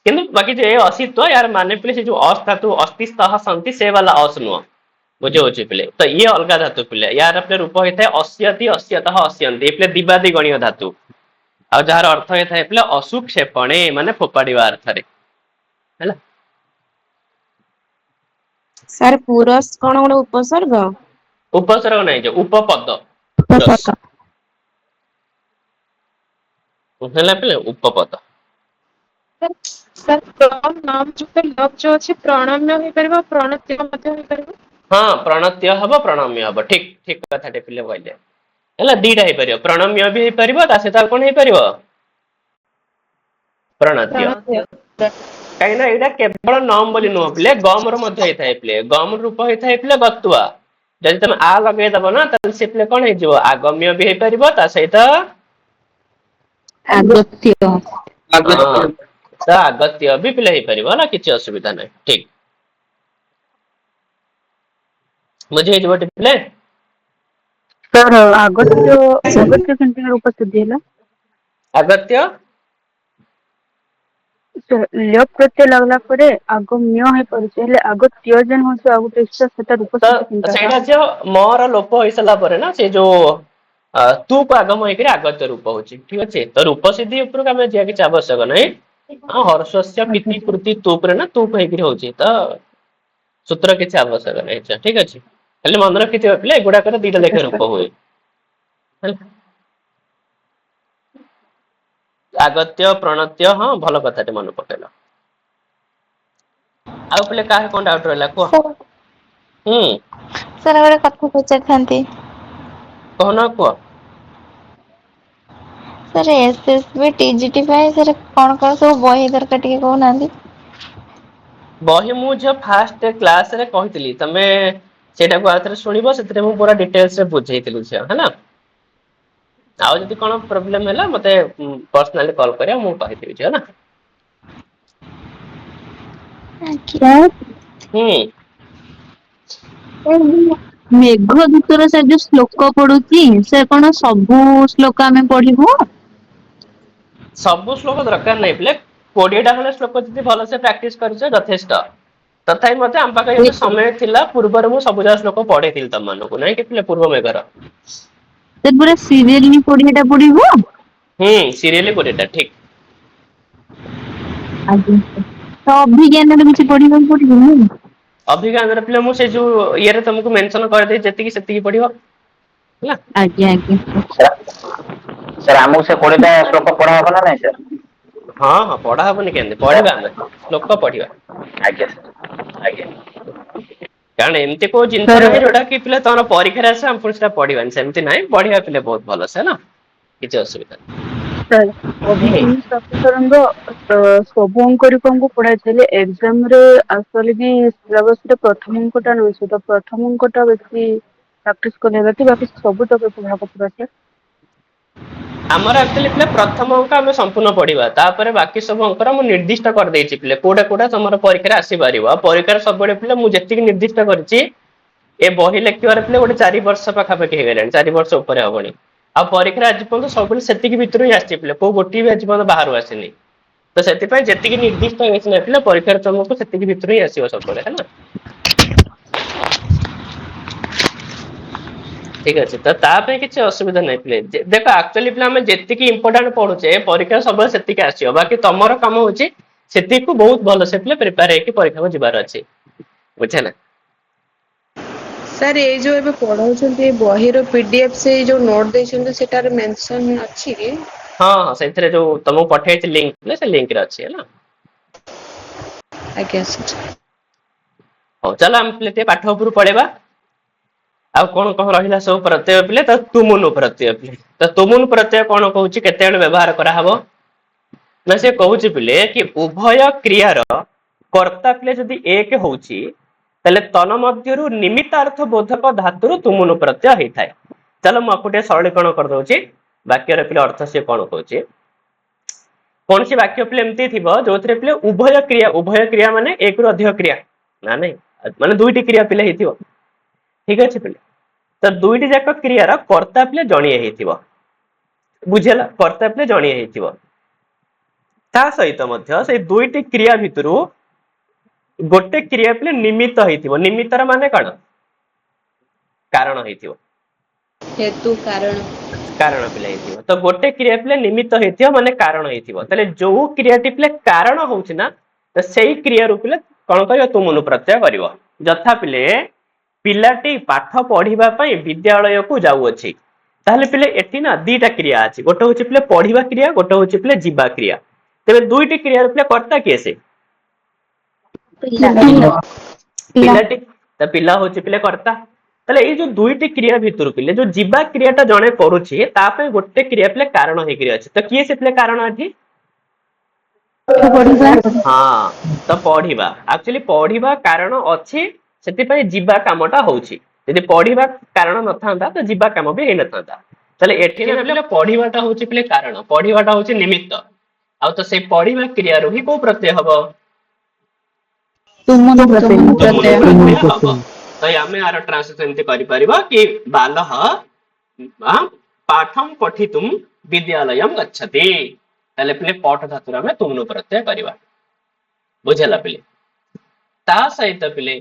କିନ୍ତୁ ବାକି ଯେ ଅସିତ୍ୱ ୟାର ମାନେ ପିଲେ ସେ ଯୋଉ ଅସ୍ତାତୁ ଅସ୍ତିସ୍ତଃ ସନ୍ତି ସେ ବାଲା ଅସ ନୁହଁ ବୁଝିଯାଉଛି ପିଲେ ତ ଇଏ ଅଲଗା ଧାତୁ ପିଲେ ୟାର ପିଲେ ରୂପ ହେଇଥାଏ ଅସ୍ୟତି ଅସ୍ୟତଃ ଅସ୍ୟନ୍ତି ଏ ପିଲେ ଦିବାଦୀ ଗଣୀୟ ଧାତୁ ଆଉ ଯାହାର ଅର୍ଥ ହେଇଥାଏ ପିଲେ ଅସୁକ୍ଷେପଣେ ମାନେ ଫୋପାଡିବା ଅର୍ଥରେ ହେଲା ସାର୍ ପୁରସ୍ କଣ ଗୋଟେ ଉପସର୍ଗ? ଉପସର୍ଗ ନାହିଁ, ଯେ ଉପପଦ ପୁରସ୍ ଉପପଦ। ହେଲା ପିଲେ ଉପପଦ। ସାର୍ ପ୍ରମ୍ ନାମ୍ ଯୁକ୍ତ ଲବ୍ ଯୋଉ ଅଛି ପ୍ରଣମ୍ୟ ହେଇପାରିବ ପ୍ରଣତୀୟ ମଧ୍ୟ ହେଇପାରିବ। ହଁ ପ୍ରଣତୀୟ ହବ ପ୍ରଣମ୍ୟ ହବ, ଠିକ ଠିକ କଥାଟେ ପିଲେ କହିଲେ। ହେଲା ଦିଟା ହେଇପାରିବ, ପ୍ରଣମ୍ୟ ବି ହେଇପାରିବ ତା ସହିତ ଆଉ କଣ ହେଇପାରିବ ପ୍ରଣତୀୟ। କାହିଁକି ନା ଏଇଟା କେବଳ ନମ୍ ବୋଲି ନୁହଁ ପିଲେ ଗମ୍ ର ମଧ୍ୟ ହେଇଥାଏ ପିଲେ, ଗମ୍ ରୂପ ହେଇଥାଏ ପିଲେ ଗତ୍ୱା। ଯଦି ତମେ ଆ ଲଗେଇଦବ ନା ତାହେଲେ ସେ ପିଲେ କଣ ହେଇଯିବ ଆଗମ୍ୟ ବି ହେଇପାରିବ ତା ସହିତ ଆଗତ୍ୟ। ହଁ ତ ଆଗତ୍ୟ ବି ପିଲେ ହେଇପାରିବ ହେଲା କିଛି ଅସୁବିଧା ନାହିଁ ଠିକ। ବୁଝି ହେଇଯିବ ଟି ପିଲେ। ସାର୍ ଅଗତ୍ୟ କେମିତି ଉପସ୍ଥିତି ହେଲା? ଅଗତ୍ୟ ଲ୍ୟ ପ୍ରତ୍ୟୟ ଲାଗଲା ପରେ ଆଗମ୍ୟ ହେଇପାରୁଛି, ହେଲେ ଆଗତ୍ୟ ଯେନ୍ ହଉଛି ଆଉ ଗୋଟେ ସେଟା ତ ଉପସ୍ଥିତି କେନ୍ତା ହେଲା? ସେଇଟା ଝିଅ ମର ଲୋପ ହେଇସାରିଲା ପରେ ନା ସେ ଯୋଉ ତୁ କୁ ଆଗମ ହେଇକିରି ଆଗତ୍ୟ ରୂପ ହଉଛି ଠିକ ଅଛି, ତ ରୂପ ସିଦ୍ଧି ଉପରକୁ ଆମେ ଯିବା କିଛି ଆବଶ୍ୟକ ନାହିଁ। ହଁ ହର୍ଷସ୍ୟ ଆଜ୍ଞା ପିତି ସାର୍। କୃତି ତୁପରେ ନା ତୁକ ହେଇକିରି ହଉଛି ତ ସୂତ୍ର କିଛି ଆବଶ୍ୟକ ନାହିଁ ଠିକ ଅଛି, ଖାଲି ମନେ ରଖିଥିବ ପିଲେ ଏଗୁଡାକରେ ଦିଟା ଆଜ୍ଞା ଲେଖା ସାର୍। ରୂପ ହୁଏ। ଆଗତ୍ୟ ପ୍ରଣତ୍ୟ ହଁ ଭଲ କଥାଟେ ମନେ ପକେଇଲ। ଆଉ ପିଲେ କାହାର କଣ ଡାଉଟ ରହିଲା କୁହ? ସାର୍ ହୁଁ ସାର୍ ଗୋଟେ କଥା ପଚାରିଥାନ୍ତି। କହୁନ କୁହ। Sir S S B TGT ପାଇଁ ସାର୍ କଣ କଣ ସବୁ ବହି ଦରକାର ଟିକେ କହୁନାହାନ୍ତି? ବହି ମୁଁ ଝିଅ ଫାଷ୍ଟ କ୍ଲାସ ରେ କହିଥିଲି, ତମେ ସେଇଟାକୁ ଆଉଥରେ ଶୁଣିବ ସେଥିରେ ମୁଁ ପୁରା ଡିଟେଲସରେ ବୁଝେଇଥିଲି ଝିଅ ହେଲା। ଆଉ ଯଦି କଣ ପ୍ରୋବ୍ଲେମ ହେଲା ମତେ ପର୍ସନାଲି କଲ୍ କରିବ ମୁଁ କହିଦେବି ଝିଅ ହେଲା। ଆଜ୍ଞା। ହୁଁ। ମେଘ ଦୂତର ସେ ଯୋଉ ଶ୍ଲୋକ ପଡୁଛି ସେ କଣ ସବୁ ଶ୍ଲୋକ ଆମେ ପଢିବୁ? ସବୁ ଶ୍ଲୋକ ଦରକାର ନାହିଁ ପିଲେ, 20ଟା ଖଣ୍ଡେ ଶ୍ଲୋକ ଯଦି ଭଲସେ ପ୍ରାକ୍ଟିସ କରିଛ ଯଥେଷ୍ଟ। ତଥାପି ମତେ ଆମ ପାଖରେ ଯେତେ ସମୟ ଥିଲା ପୂର୍ବରୁ ମୁଁ ସବୁ ଯାକ ଶ୍ଲୋକ ପଢେଇଥିଲି ତମମାନଙ୍କୁ ନାଇଁ କି ପିଲେ ପୂର୍ବ ମେଘର। ସେ ପୁରା ସିରିଏଲି 20ଟା ପଢିବ? ହୁଁ ସିରିଏଲି 20ଟା ଠିକ। ଆଜ୍ଞା ତ ଅଭିଜ୍ଞାନରେ କିଛି ପଢିବାକୁ ପଡିବନି? ଅଭିଜ୍ଞାନରେ ପିଲେ ମୁଁ ସେଇ ଯୋଉ ଇଏରେ ତମକୁ ମେନସନ କରିଦେଇ ଯେତିକି ସେତିକି ପଢିବ ହେଲା। ଆଜ୍ଞା ଆଜ୍ଞା। ସାର୍ ଆମକୁ ସେ 20ଟା ଶ୍ଲୋକ ପଢା ହବ ନା ନାଇଁ ସାର୍? ହଁ ହଁ ପଢା ହବନି କେମିତି ପଢିବା ଆମେ ଶ୍ଲୋକ ପଢିବା। ଆଜ୍ଞା ସାର୍ ଆଜ୍ଞା। କାରଣ ଏମିତି କୋଉ ଜିନିଷ ସାର୍ ନାହିଁ ଯୋଉଟା କି ପିଲା ତମର ପରୀକ୍ଷାରେ ଆସିବ ଆମେ ପୁଣି ସେଟା ପଢିବାନି ସେମିତି ନାହିଁ, ପଢିବା ପିଲେ ବହୁତ ଭଲସେ ହେଲା କିଛି ଅସୁବିଧା ନାହିଁ। ଅଭିଜ୍ଞାନ ପ୍ରାପ୍ତିସାରଙ୍ଗ ସବୁ ଅଙ୍କରିକଙ୍କୁ ପଢାଇଥିଲେ ଏକ୍ଜାମ ରେ ଆକ୍ଚୁଆଲି ବି ସିଲାବସରେ ପ୍ରଥମ ଅଙ୍କଟା ରହୁଛି ତ ପ୍ରଥମ ଅଙ୍କଟା ବେଶୀ ପ୍ରାକ୍ଟିସ କରିବା କି ବାକି ସବୁ ତକ ପଢା ସାର୍? ଆମର ଆକ୍ଚୁଆଲି ପିଲା ପ୍ରଥମ ଅଙ୍କ ଆମେ ସମ୍ପୂର୍ଣ୍ଣ ପଢିବା, ତାପରେ ବାକି ସବୁ ଅଙ୍କର ମୁଁ ନିର୍ଦ୍ଦିଷ୍ଟ କରିଦେଇଛି ପିଲେ। କୋଉଟା କୋଉଟା ତମର ପରୀକ୍ଷାରେ ଆସିପାରିବ, ଆଉ ପରୀକ୍ଷାରେ ସବୁବେଳେ ପିଲେ ମୁଁ ଯେତିକି ନିର୍ଦ୍ଦିଷ୍ଟ କରିଛି ଏ ବହି ଲେଖିବାର ପିଲେ ଗୋଟେ 4 ବର୍ଷ ପାଖାପାଖି ହେଇଗଲାଣି, 4 ବର୍ଷ ଉପରେ ହବଣି। ଆଉ ପରୀକ୍ଷାରେ ଆଜି ପର୍ଯ୍ୟନ୍ତ ସବୁବେଳେ ସେତିକି ଭିତରୁ ହିଁ ଆସିଛି ପିଲେ, କୋଉ ଗୋଟିଏ ବି ଆଜି ପର୍ଯ୍ୟନ୍ତ ବାହାରୁ ଆସିନି। ତ ସେଥିପାଇଁ ଯେତିକି ନିର୍ଦ୍ଦିଷ୍ଟ ହେଇଥିଲା ପିଲେ ପରୀକ୍ଷାରେ ତମକୁ ସେତିକି ଭିତରୁ ହିଁ ଆସିବ ସବୁବେଳେ ହେଲା। ଠିକ ଅଛି ତ ତା ପାଇଁ କିଛି ଅସୁବିଧା ନାହିଁ ପିଲେ, ଦେଖ ଆକ୍ଚୁଆଲି ପିଲା ଆମେ ଯେତିକି ଇମ୍ପୋର୍ଟାଣ୍ଟ ପଢୁଛେ ପରୀକ୍ଷା ସବୁବେଳେ ସେତିକି ଆସିବ, ବାକି ତମର କାମ ହଉଛି ସେତିକିକୁ ବହୁତ ଭଲସେ ପିଲେ ପ୍ରିପେୟାର ହେଇକି ପରୀକ୍ଷାକୁ ଯିବାର ଅଛି ବୁଝିହେଲା। ସାର୍ ଏଇ ଯୋଉ ଏବେ ପଢଉଛନ୍ତି ବହିର PDF ସେଇ ଯୋଉ ନୋଟ ଦେଇଛନ୍ତି ସେଟାରେ ମେନସନ ଅଛି କି? ହଁ ହଁ ସେଇଥିରେ ଯୋଉ ତମକୁ ପଠେଇଛି ଲିଙ୍କ ସେ ଲିଙ୍କରେ ଅଛି ହେଲା। ଆଜ୍ଞା ସାର୍। ହଉ ଚାଲ ଆମେ ପିଲେ ଟିକେ ପାଠ ଉପରୁ ପଳେଇବା। ଆଉ କଣ କଣ ରହିଲା ସବୁ ପ୍ରତ୍ୟୟ ପିଲେ ତ ତୁମୁନୁ ପ୍ରତ୍ୟୟ ପିଲେ। ତ ତୁମୁନ ପ୍ରତ୍ୟୟ କଣ କହୁଛି କେତେବେଳେ ବ୍ୟବହାର କରାହବ? ନା ସେ କହୁଛି ପିଲେ କି ଉଭୟ କ୍ରିୟାର କର୍ତ୍ତା ପିଲେ ଯଦି ଏକ ହଉଛି ତାହେଲେ ତନମଧ୍ୟରୁ ନିମିତ୍ତାର୍ଥ ବୋଧକ ଧାତୁରୁ ତୁମୁନୁ ପ୍ରତ୍ୟୟ ହେଇଥାଏ। ଚାଲ ମୁଁ ଆକୁ ଟିକେ ସରଳୀକରଣ କରିଦଉଛି ବାକ୍ୟର ପିଲେ ଅର୍ଥ ସିଏ କଣ କହୁଛି। କୌଣସି ବାକ୍ୟ ପିଲେ ଏମିତି ଥିବ ଯୋଉଥିରେ ପିଲେ ଉଭୟ କ୍ରିୟା ମାନେ ଏକରୁ ଅଧିକ କ୍ରିୟା। ନା ନାଇଁ ମାନେ ଦୁଇଟି କ୍ରିୟା ପିଲେ ହେଇଥିବ ଠିକ ଅଛି ପିଲେ। ତ ଦୁଇଟି ଯାକ କ୍ରିୟାର କର୍ତ୍ତା ପିଲେ ଜଣିଏ ହେଇଥିବ। ବୁଝିହେଲା କର୍ତ୍ତା ପିଲେ ଜଣିଏ ହେଇଥିବ। ତା ସହିତ ମଧ୍ୟ ସେଇ ଦୁଇଟି କ୍ରିୟା ଭିତରୁ ଗୋଟେ କ୍ରିୟା ପିଲେ ନିମିତ୍ତ ହେଇଥିବ, ନିମିତ୍ତର ମାନେ କଣ? କାରଣ ହେଇଥିବ। ହେତୁ କାରଣ। କାରଣ ପିଲା ହେଇଥିବ ତ ଗୋଟେ କ୍ରିୟା ପିଲା ନିମିତ୍ତ ହେଇଥିବ ମାନେ କାରଣ ହେଇଥିବ, ତାହେଲେ ଯୋଉ କ୍ରିୟାଟି ପିଲେ କାରଣ ହଉଛି ନା ତ ସେଇ କ୍ରିୟାରୁ ପିଲେ କଣ କରିବ ତୁମୁନୁ ପ୍ରତ୍ୟୟ କରିବ। ଯଥା ପିଲେ ପିଲାଟି ପାଠ ପଢିବା ପାଇଁ ବିଦ୍ୟାଳୟକୁ ଯାଉଅଛି। ତାହେଲେ ପିଲେ ଏଠି ନା ଦିଟା କ୍ରିୟା ଅଛି, ଗୋଟେ ହଉଛି ପିଲେ ପଢିବା କ୍ରିୟା, ଗୋଟେ ହଉଛି ପିଲେ ଯିବା କ୍ରିୟା। ତେବେ ଦୁଇଟି କ୍ରିୟାର ପିଲେ କର୍ତ୍ତା କିଏ ସେ? ପିଲାଟି, ତ ପିଲା ହଉଛି ପିଲେ କର୍ତ୍ତା। ତାହେଲେ ଏଇ ଯୋଉ ଦୁଇଟି କ୍ରିୟା ଭିତରୁ ପିଲେ ଯୋଉ ଯିବା କ୍ରିୟାଟା ଜଣେ କରୁଛି ତା ପାଇଁ ଗୋଟେ କ୍ରିୟା ପିଲେ କାରଣ ହେଇକିରି ଅଛି। ତ କିଏ ସେ ପିଲେ କାରଣ ଏଠି? ହଁ, ତ ପଢିବା। ଆକ୍ଚୁଆଲି ପଢିବା କାରଣ ଅଛି, ସେଥିପାଇଁ ଯିବା କାମଟା ହଉଛି। ଯଦି ପଢିବା କାରଣ ନଥାନ୍ତା ତ ଯିବା କାମ ବି ହେଇନଥାନ୍ତା। ତାହେଲେ ଏଠି ନା ପିଲେ ପଢିବାଟା ହଉଛି ପିଲେ କାରଣ, ପଢିବାଟା ହଉଛି ନିମିତ୍ତ। ଆଉ ତ ସେଇ ପଢିବା କ୍ରିୟାରୁ ହିଁ କୋଉ ପ୍ରତ୍ୟୟ ହବ? ତୁମୁନୁ ପ୍ରତ୍ୟୟ ହବ। ତ ଆମେ ଆର ଟ୍ରାନ୍ସଲେସନ ଏମିତି କରିପାରିବା କି ବାଲଃ ପାଠଂ ପଠିତୁମ ବିଦ୍ୟାଳୟଂ ଗଚ୍ଛତି। ତାହେଲେ ପିଲେ ପଠ ଧାତୁରେ ଆମେ ତୁମୁନୁ ପ୍ରତ୍ୟୟ କରିବା। ବୁଝିଲା ପିଲେ? ତା ସହିତ ପିଲେ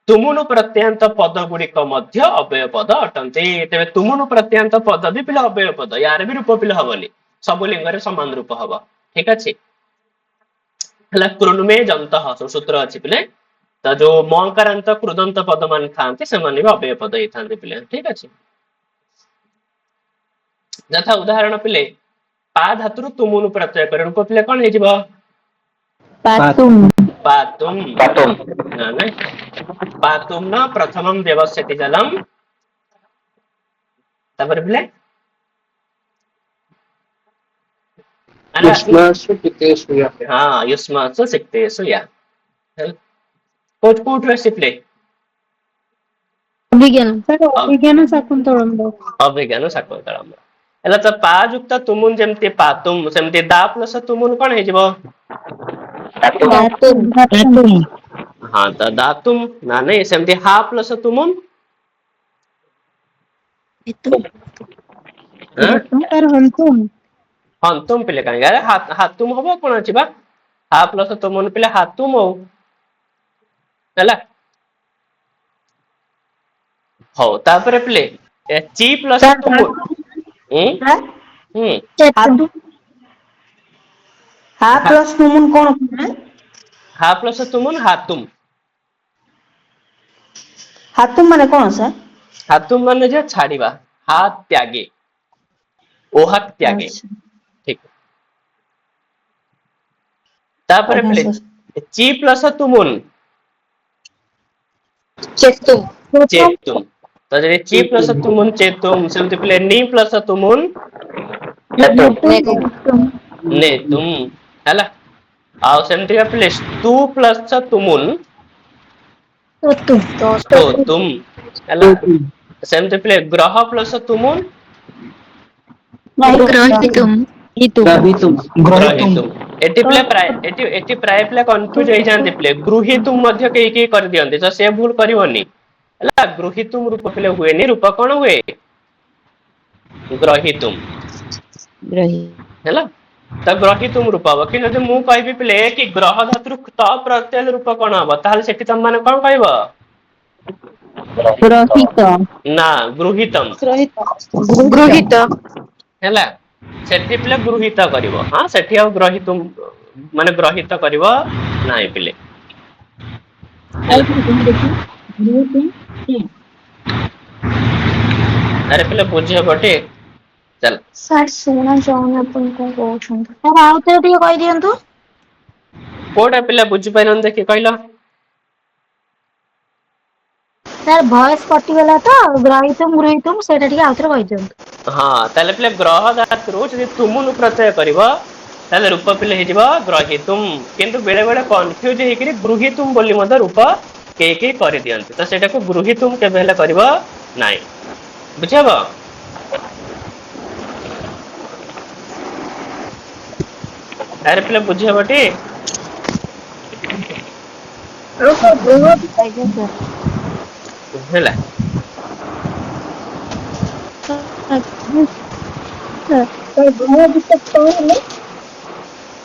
ତୁମୁନୁ ପ୍ରତ୍ୟୟାନ୍ତ ପଦ ଗୁଡିକ ମଧ୍ୟ ଅବ୍ୟୟ ପଦ ଅଟନ୍ତି। ତେବେ ତୁମୁନୁ ପ୍ରତ୍ୟୟାନ୍ତ ପଦ ବି ପିଲେ ଅବ୍ୟୟ ପଦ, ୟାର ବି ରୂପ ପିଲେ ହବନି, ସବୁ ଲିଙ୍ଗରେ ସମାନ ରୂପ ହବ। ଠିକ ଅଛି? ହେଲା କୃଣ୍ମେ ଯନ୍ତଃ ସବୁ ସୂତ୍ର ଅଛି ପିଲେ। ତ ଯୋଉ ମକାରାନ୍ତ କୃଦନ୍ତ ପଦ ମାନେ ଥାନ୍ତି ସେମାନେ ବି ଅବ୍ୟୟ ପଦ ହେଇଥାନ୍ତି ପିଲେ। ଠିକ ଅଛି? ଯଥା ଉଦାହରଣ ପିଲେ ପା ଧାତୁରୁ ତୁମୁନୁ ପ୍ରତ୍ୟୟ କରି ରୂପ ପିଲେ କଣ ହେଇଯିବ? ପାତୁମ। ପାତୁମ। ନାଇଁ ପାତୁମ ନ ପ୍ରଥମଂ ବ୍ୟବସ୍ୟତି ଜଲମ୍। ତାପରେ ପିଲେ युष्मासु सिक्तेषु यः। हाँ, युष्मासु सिक्तेषु यः। କୋଉଠୁ ଆସି ପିଲେ? ଅଭିଜ୍ଞାନ ଶାକୁନ୍ତଳମ୍। ଅଭିଜ୍ଞାନ ଶାକୁନ୍ତଳମ୍। ହେଲା ତ ପା ଯୁକ୍ତ ତୁମୁନ ଯେମିତି ପାତୁମ, ସେମିତି ଦା ପ୍ଲସ ତୁମୁନ କଣ ହେଇଯିବ? ହଁ, ତ ଦାତୁମ ନା ନାଇଁ ସେମିତି ହା ପ୍ଲସ ତୁମୁନ ହନ୍ତୁମ ପିଲେ କାହିଁକି ହାତୁମ ହବ କଣ ଅଛି ବା? ହା ପ୍ଲସ ତୁମୁନ ପିଲେ ହାତୁମ ହଉ। ହେଲା? ହଉ ତାପରେ ପିଲେ ଚି ପ୍ଲସ ତୁମୁନ ହା ପ୍ଲସ ତୁମୁନ କଣ? ହା ପ୍ଲସ ତୁମୁନ ହାତୁମ। ହାତୁମ ମାନେ କଣ ସାର୍? ହାତୁମ ମାନେ ଯେ ଛାଡିବା, ହା ତ୍ୟାଗେ, ଓହା ତ୍ୟାଗେ। ଆଚ୍ଛା ଠିକ। ତାପରେ ଆଜ୍ଞା ପିଲେ ସାର୍। ଚି ପ୍ଲସ ତୁମୁନ ଚେତୁ। ଚେତୁମ। ତ ଯଦି ଚି ପ୍ଲସ ତୁମୁନ ଚେତୁମ, ସେମିତି ପିଲେ ନି ପ୍ଲସ ତୁମୁନ ନେତୁମ। ହେଲା? ଆଉ ସେମିତିକା ପିଲେ ସ୍ତୁ ପ୍ଲସ ତୁମୁନ ସ୍ତୋତୁମ। ହେଲା? ସେମିତି ପିଲେ ଗ୍ରହ ପ୍ଲସ ତୁମୁନ ଗ୍ରହିତୁମ। ଏଠି ପିଲା ପ୍ରାୟ ଏଠି ପ୍ରାୟ ପିଲା କନଫ୍ୟୁଜ ହେଇଯାନ୍ତି ପିଲେ ଗୃହୀତୁମ ମଧ୍ୟ କେହି କେହି କରିଦିଅନ୍ତି, ତ ସେ ଭୁଲ କରିବନି। ହେଲା? ଗୃହୀତୁମ ରୂପ ପିଲେ ହୁଏନି, ରୂପ କଣ ହୁଏ? ଗ୍ରହିତୁମ। ହେଲା? ତ ଗ୍ରହିତୁମ ରୂପ ହବ। କିନ୍ତୁ ଯଦି ମୁଁ କହିବି ପିଲେ କି ଗ୍ରହ ଧାତୁରୁ ତ ପ୍ରତ୍ୟୟ ରୂପ କଣ ହବ? ତାହେଲେ ସେଠି ତମ ମାନେ କଣ କହିବ? ନା, ଗୃହୀତମ। ଗୃହିତ। ହେଲା? ସେଠି ପିଲେ ଗୃହୀତ କରିବ। ହଁ, ସେଠି ଆଉ ଗ୍ରହିତୁମ ମାନେ ଗ୍ରହିତ କରିବ ନାଇଁ ପିଲେ। ହେଲା? ଆରେ ପିଲେ ବୁଝି ହବ ଟି? ଚାଲ। ସାର୍ ଶୁଣା ଯାଉନି ଆପଣ କଣ କହୁଛନ୍ତି? ସାର୍ ଆଉଥରେ ଟିକେ କହିଦିଅନ୍ତୁ। କୋଉଟା ପିଲା ବୁଝିପାରିଲନି ଦେଖି କହିଲ? ସାର୍ ଭଏସ କଟିଗଲା ତ ଗ୍ରହିତମ ଗୃହୀତମ ସେଇଟା ଟିକେ ଆଉଥରେ କହିଦିଅନ୍ତୁ। ହଁ, ତାହେଲେ ପିଲେ ଗ୍ରହ ଧାତୁରୁ ଯଦି ତୁମୁନୁ ପ୍ରତ୍ୟୟ କରିବ ତାହେଲେ ରୂପ ପିଲେ ହେଇଯିବ ଗ୍ରହିତୁମ। କିନ୍ତୁ ବେଳେ ବେଳେ କନଫ୍ୟୁଜ ହେଇକିରି ଗୃହୀତୁମ ବୋଲି ମଧ୍ୟ ରୂପ କେହି କେହି କରିଦିଅନ୍ତି। ତ ସେଇଟାକୁ ଗୃହୀତୁମ କେବେ ହେଲେ କରିବ ନାହିଁ। ବୁଝିହବ? ଆରେ ପିଲେ ବୁଝି ହବଟି? ଆଜ୍ଞା ସାର୍। ହେଲା?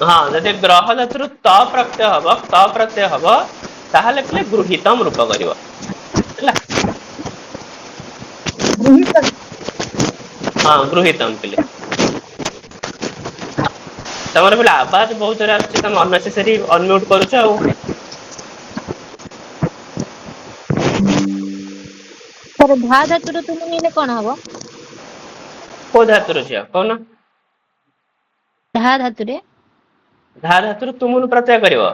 ହଁ, ଯଦି ଗ୍ରହ ଧାତୁରୁ ତ ପ୍ରତ୍ୟୟ ହବ, ତ ପ୍ରତ୍ୟୟ ହବ ତାହେଲେ ପିଲେ ଗୃହୀତମ ରୂପ କରିବ। ହେଲା? ହଁ, ଗୃହୀତମ ପିଲେ। ତମର ପିଲେ ଆବାଜ ବହୁତ ଜୋରେ ଆସୁଛି, ତମେ ଅନନେସେସାରୀ ଅନମ୍ୟୁଟ କରୁଛ ଆଉ। सर धा धातुर तुम हेले कौन हबो କୋଉ ଧାତୁର ଝିଅ କହୁନ? धा धातुरे ଧା ଧାତୁରୁ ତୁମୁନ ପ୍ରତ୍ୟୟ କରିବ।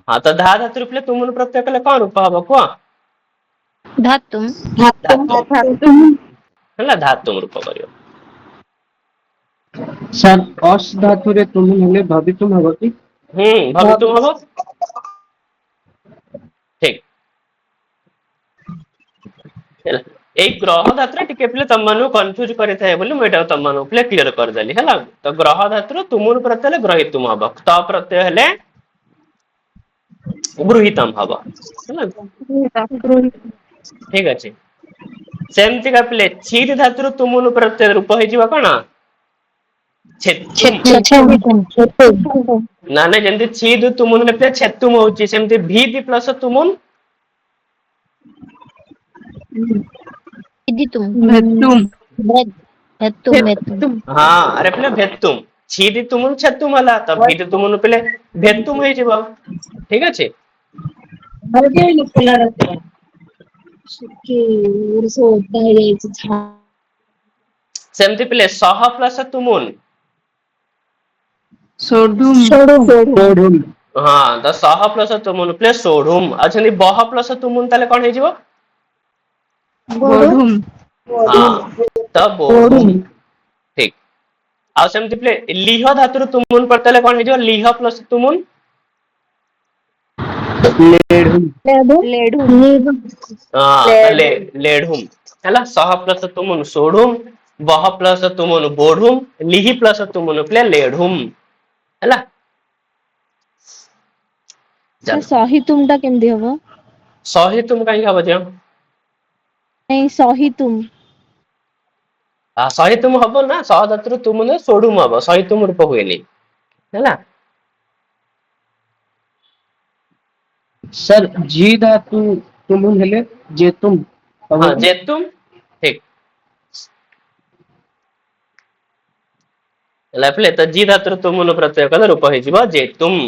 ହଁ ତ ଧା ଧାତୁରୁ ପିଲେ ତୁମୁନ ପ୍ରତ୍ୟୟ କଲେ କଣ ରୂପ ହବ କୁହ? धातुम ହେଲା ଧାତୁମ ରୂପ କରିବ। ସାର୍ ଅସ୍ ଧାତୁରେ ତୁମ ହେଲେ ଭବିତୁମ ହବ କି? ଭବିତୁମ ହବ ଠିକ। ହେଲା ଏଇ ଗ୍ରହ ଧାତୁରେ ଟିକେ ପିଲେ ତମମାନଙ୍କୁ କନଫ୍ୟୁଜ କରିଥାଏ ବୋଲି ମୁଁ ଏଇଟା ତମମାନଙ୍କୁ ପିଲେ କ୍ଲିୟର କରିଦେଲି ହେଲା। ତ ଗ୍ରହ ଧାତୁରୁ ତୁମୁନ ପ୍ରତ୍ୟୟ ହେଲେ ଗ୍ରହିତୁମ ହବ ତ ପ୍ରତ୍ୟୟ ହେଲେ ଗୃହୀତମ ହବ ହେଲା ଠିକ ଅଛି। ସେମିତିକା ପିଲେ ଛିଟ ଧାତୁରୁ ତୁମୁନ ପ୍ରତ୍ୟୟ ରୂପ ହେଇଯିବ କଣ? ଛେତୁମ ନା ନାଇଁ ଯେମିତି ଛି ଦୁ ତୁମୁନ ଲେଖିଲେ ଛେତୁମ ହଉଛି ସେମିତି ଭି ଦି ପ୍ଲସ ତୁମୁନ इदी तुम हेतुम हेतुम ହଁ ଆରେ ପିଲେ ଭେତୁମ ଛି ଦି ତୁମୁନ ଛେତୁମ ହେଲା ତ ଭି ଦି ତୁମୁନ ପିଲେ ଭେତୁମ ହେଇଯିବ ଠିକ ଅଛି। ସେମିତି ପିଲେ ସହ ପ୍ଲସ ତୁମୁନ ହଁ ତ ସହ ପ୍ଲସ ତୁମୁନ ପିଲେ ଷୋଢୁମ ଆଉ ସେମିତି ବହ ପ୍ଲସ ତୁମୁନ ତାହେଲେ କଣ ହେଇଯିବ? ହଁ ତ ବୋଢୁମ ଠିକ। ଆଉ ସେମିତି ପିଲେ ଲିହ ଧାତୁରୁ ତୁମୁନ ପ୍ରତ୍ୟୟ ହେଲେ କଣ ହେଇଯିବ ଲିହ ପ୍ଲସ ତୁମୁନ ଲେଢୁମ ହେଲା ସହ ପ୍ଲସ ତୁମୁନ ଷୋଢୁମ ବହ ପ୍ଲସ ତୁମୁନ ବୋଢୁମ ଲିହି ପ୍ଲସ ତୁମୁନ ପିଲେ ଲେଢୁମ ହେଲା। सर सही तुम ଟା କେମିତି ହବ? ଶହେ ତୁମ କାହିଁକି ହବ ଝିଅ? नहीं सही तुम ଶହେ ତୁମ ହବ ନା ସହ ଧାତୁରୁ ତୁମୁନ ଷୋଢୁମ ହବ ଶହେ ତୁମ ରୂପ ହୁଏନି ହେଲା। ସାର୍ ଜି ଧାତୁ ତୁମ ହେଲେ ଜେତୁମ ହଁ ହବ କି? ଜେତୁମ ଠିକ ହେଲା ପିଲେ ତ ଜି ଧାତୁରୁ ତୁମୁନ ପ୍ରତ୍ୟୟ କଲେ ରୂପ ହେଇଯିବ ଜେତୁମ।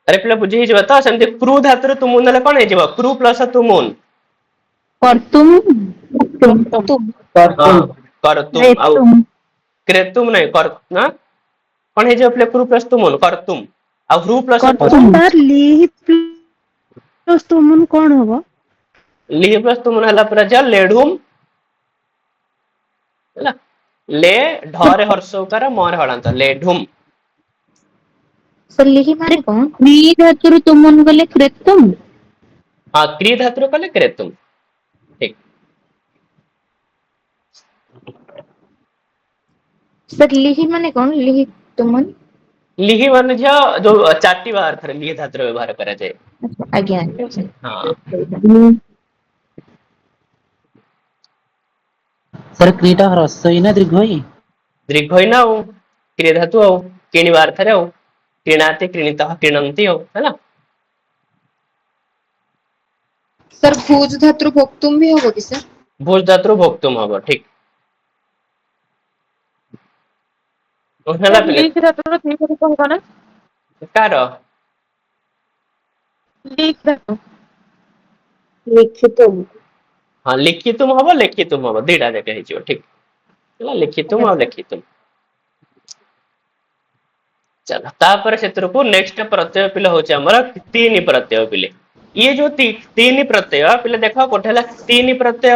ଆରେ ପିଲା ବୁଝି ହେଇଯିବ ତ ସେମିତି କ୍ରୁ ଧାତୁରୁ ତୁମୁନ ହେଲେ କଣ ହେଇଯିବ କ୍ରୁ ପ୍ଲସ ତୁମୁନ ହଁ କରତୁମ ଆଉ କ୍ରେତୁମ ନାଇଁ ନା କଣ ହେଇଯିବ ପିଲେ କ୍ରୁ ପ୍ଲସ ତୁମୁନ କରତୁମ ଆଉ ହ୍ରୁ ପ୍ଲସ କଣ ହବ? ଲିହ ପ୍ଲସ ତୁମୁନ ହେଲା ପୁରା ଝିଅ ଲେଢୁମ ହେଲା ଲେ ଢରେ ହର୍ଷ ଉକାର ମରେ ହଳାନ୍ତ ଲେଢୁମ सर लिहि माने कौन? ଧାତୁରୁ ତୁମନ ଗଲେ କ୍ରେତୁମ ହଁ କ୍ରି ଧାତୁରୁ କଲେ କ୍ରେତୁମ ଠିକ। सर लिहि माने कौन लिहि तुमन लिहि ମାନେ ଝିଅ ଯୋଉ ଚାଟିବା ଅର୍ଥରେ ଲିହି ଧାତୁର ବ୍ୟବହାର କରାଯାଏ। आज्ञा ଠିକ ଅଛି ହଁ ସାର୍ କ୍ରିଟା ହ୍ରସ୍ୱ ନା ଦୀର୍ଘ ଇ? ଦୀର୍ଘଇ ନା ଆଉ କ୍ରିୟା ଧାତୁ ଆଉ କିଣିବା ଅର୍ଥରେ ଆଉ କିଣାତି କିଣିତ କିଣନ୍ତି ଆଉ ହେଲା। ସାର୍ ଭୁଜ ଧାତୁରୁ ଭୋକ୍ତୁମ ବି ହବ କି ସାର୍? ଭୋଜ ଧାତୁରୁ ଭୋକ୍ତୁମ ହବ ଠିକ। ହେଲା ସାର୍ ପିଲେ ଲିକ୍ ଧାତୁର ଠିକ ରୂପ ହବ ନା? କାର ଲିକ୍ ଧାତୁ ଲିଖିତମ୍ ହଁ ଲିଖିତୁମ ହବ ଲେଖିତୁମ ହବ ଦିଟା ଯାକ ହେଇଯିବ ଠିକ ହେଲା ଲିଖିତୁମ ଆଉ ଲେଖିତୁମ। ଚାଲ ତାପରେ ସେଥିରକୁ ନେକ୍ସଟ ପ୍ରତ୍ୟୟ ପିଲା ହଉଛି ଆମର ତିନି ପ୍ରତ୍ୟୟ ପିଲେ ଇଏ ଯୋଉ ତିନି ପ୍ରତ୍ୟୟ ପିଲେ ଦେଖ ଗୋଟେ ହେଲା ତିନି ପ୍ରତ୍ୟୟ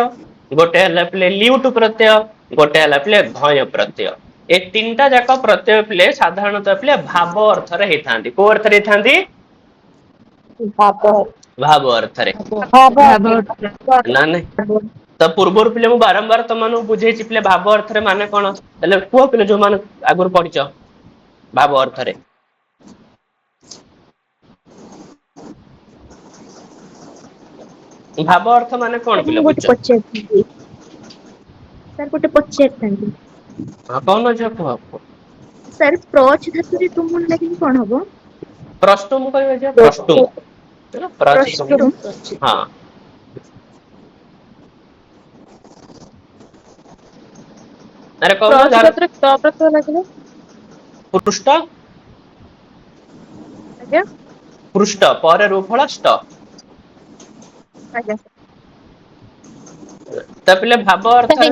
ଗୋଟେ ହେଲା ପିଲେ ଲ୍ୟୁଟ ପ୍ରତ୍ୟୟ ଗୋଟେ ହେଲା ପିଲେ ଭୟ ପ୍ରତ୍ୟୟ ଏ ତିନିଟା ଯାକ ପ୍ରତ୍ୟୟ ପିଲେ ସାଧାରଣତଃ ପିଲେ ଭାବ ଅର୍ଥରେ ହେଇଥାନ୍ତି କୋଉ ଅର୍ଥରେ ହେଇଥାନ୍ତି? ଭାବ ଭାବ ଅର୍ଥରେ ନା ନାଇଁ ତା ପୂର୍ବରୁ ପିଲେ ମୁଁ ବାରମ୍ବାର ତମମାନଙ୍କୁ ବୁଝେଇଛି ପିଲେ ଭାବ ଅର୍ଥରେ ମାନେ କଣ ହେଲେ କୁହ ପିଲେ ଯୋଉମାନେ ଆଗରୁ ପଢିଛ ଭାବ ଅର୍ଥରେ ଭାବ ଅର୍ଥ ମାନେ କଣ ସାର୍ ପିଲେ ମୁଁ ବୁଝଛ? ଗୋଟେ ପଚାରିଥାନ୍ତି ସାର୍ ଗୋଟେ ପଚାରିଥାନ୍ତି ହଁ କହୁନ ଝିଅ କୁହ ସାର୍ ପ୍ରଚ୍ ଧାତୁରେ ତୁମୁନ ଲାଗିଲେ କଣ ହବ? ପ୍ରଷ୍ଟୁମ କହିବ ଝିଅ ପ୍ରଷ୍ଟୁମ ପ୍ରଷ୍ଟୁମ ହଁ ଆରେ କହୁନ ପ୍ରଚ୍ ଯାହାର ଧାତୁରେ ତ ପ୍ରତ୍ୟୟ ଲାଗିଲେ ପୃଷ୍ଟ ଆଜ୍ଞା ପୃଷ୍ଠ ପରେ ରୁ ଫଳ ଷ୍ଟ। ଆଜ୍ଞା ତା ପିଲେ ଭାବ ଅର୍ଥରେ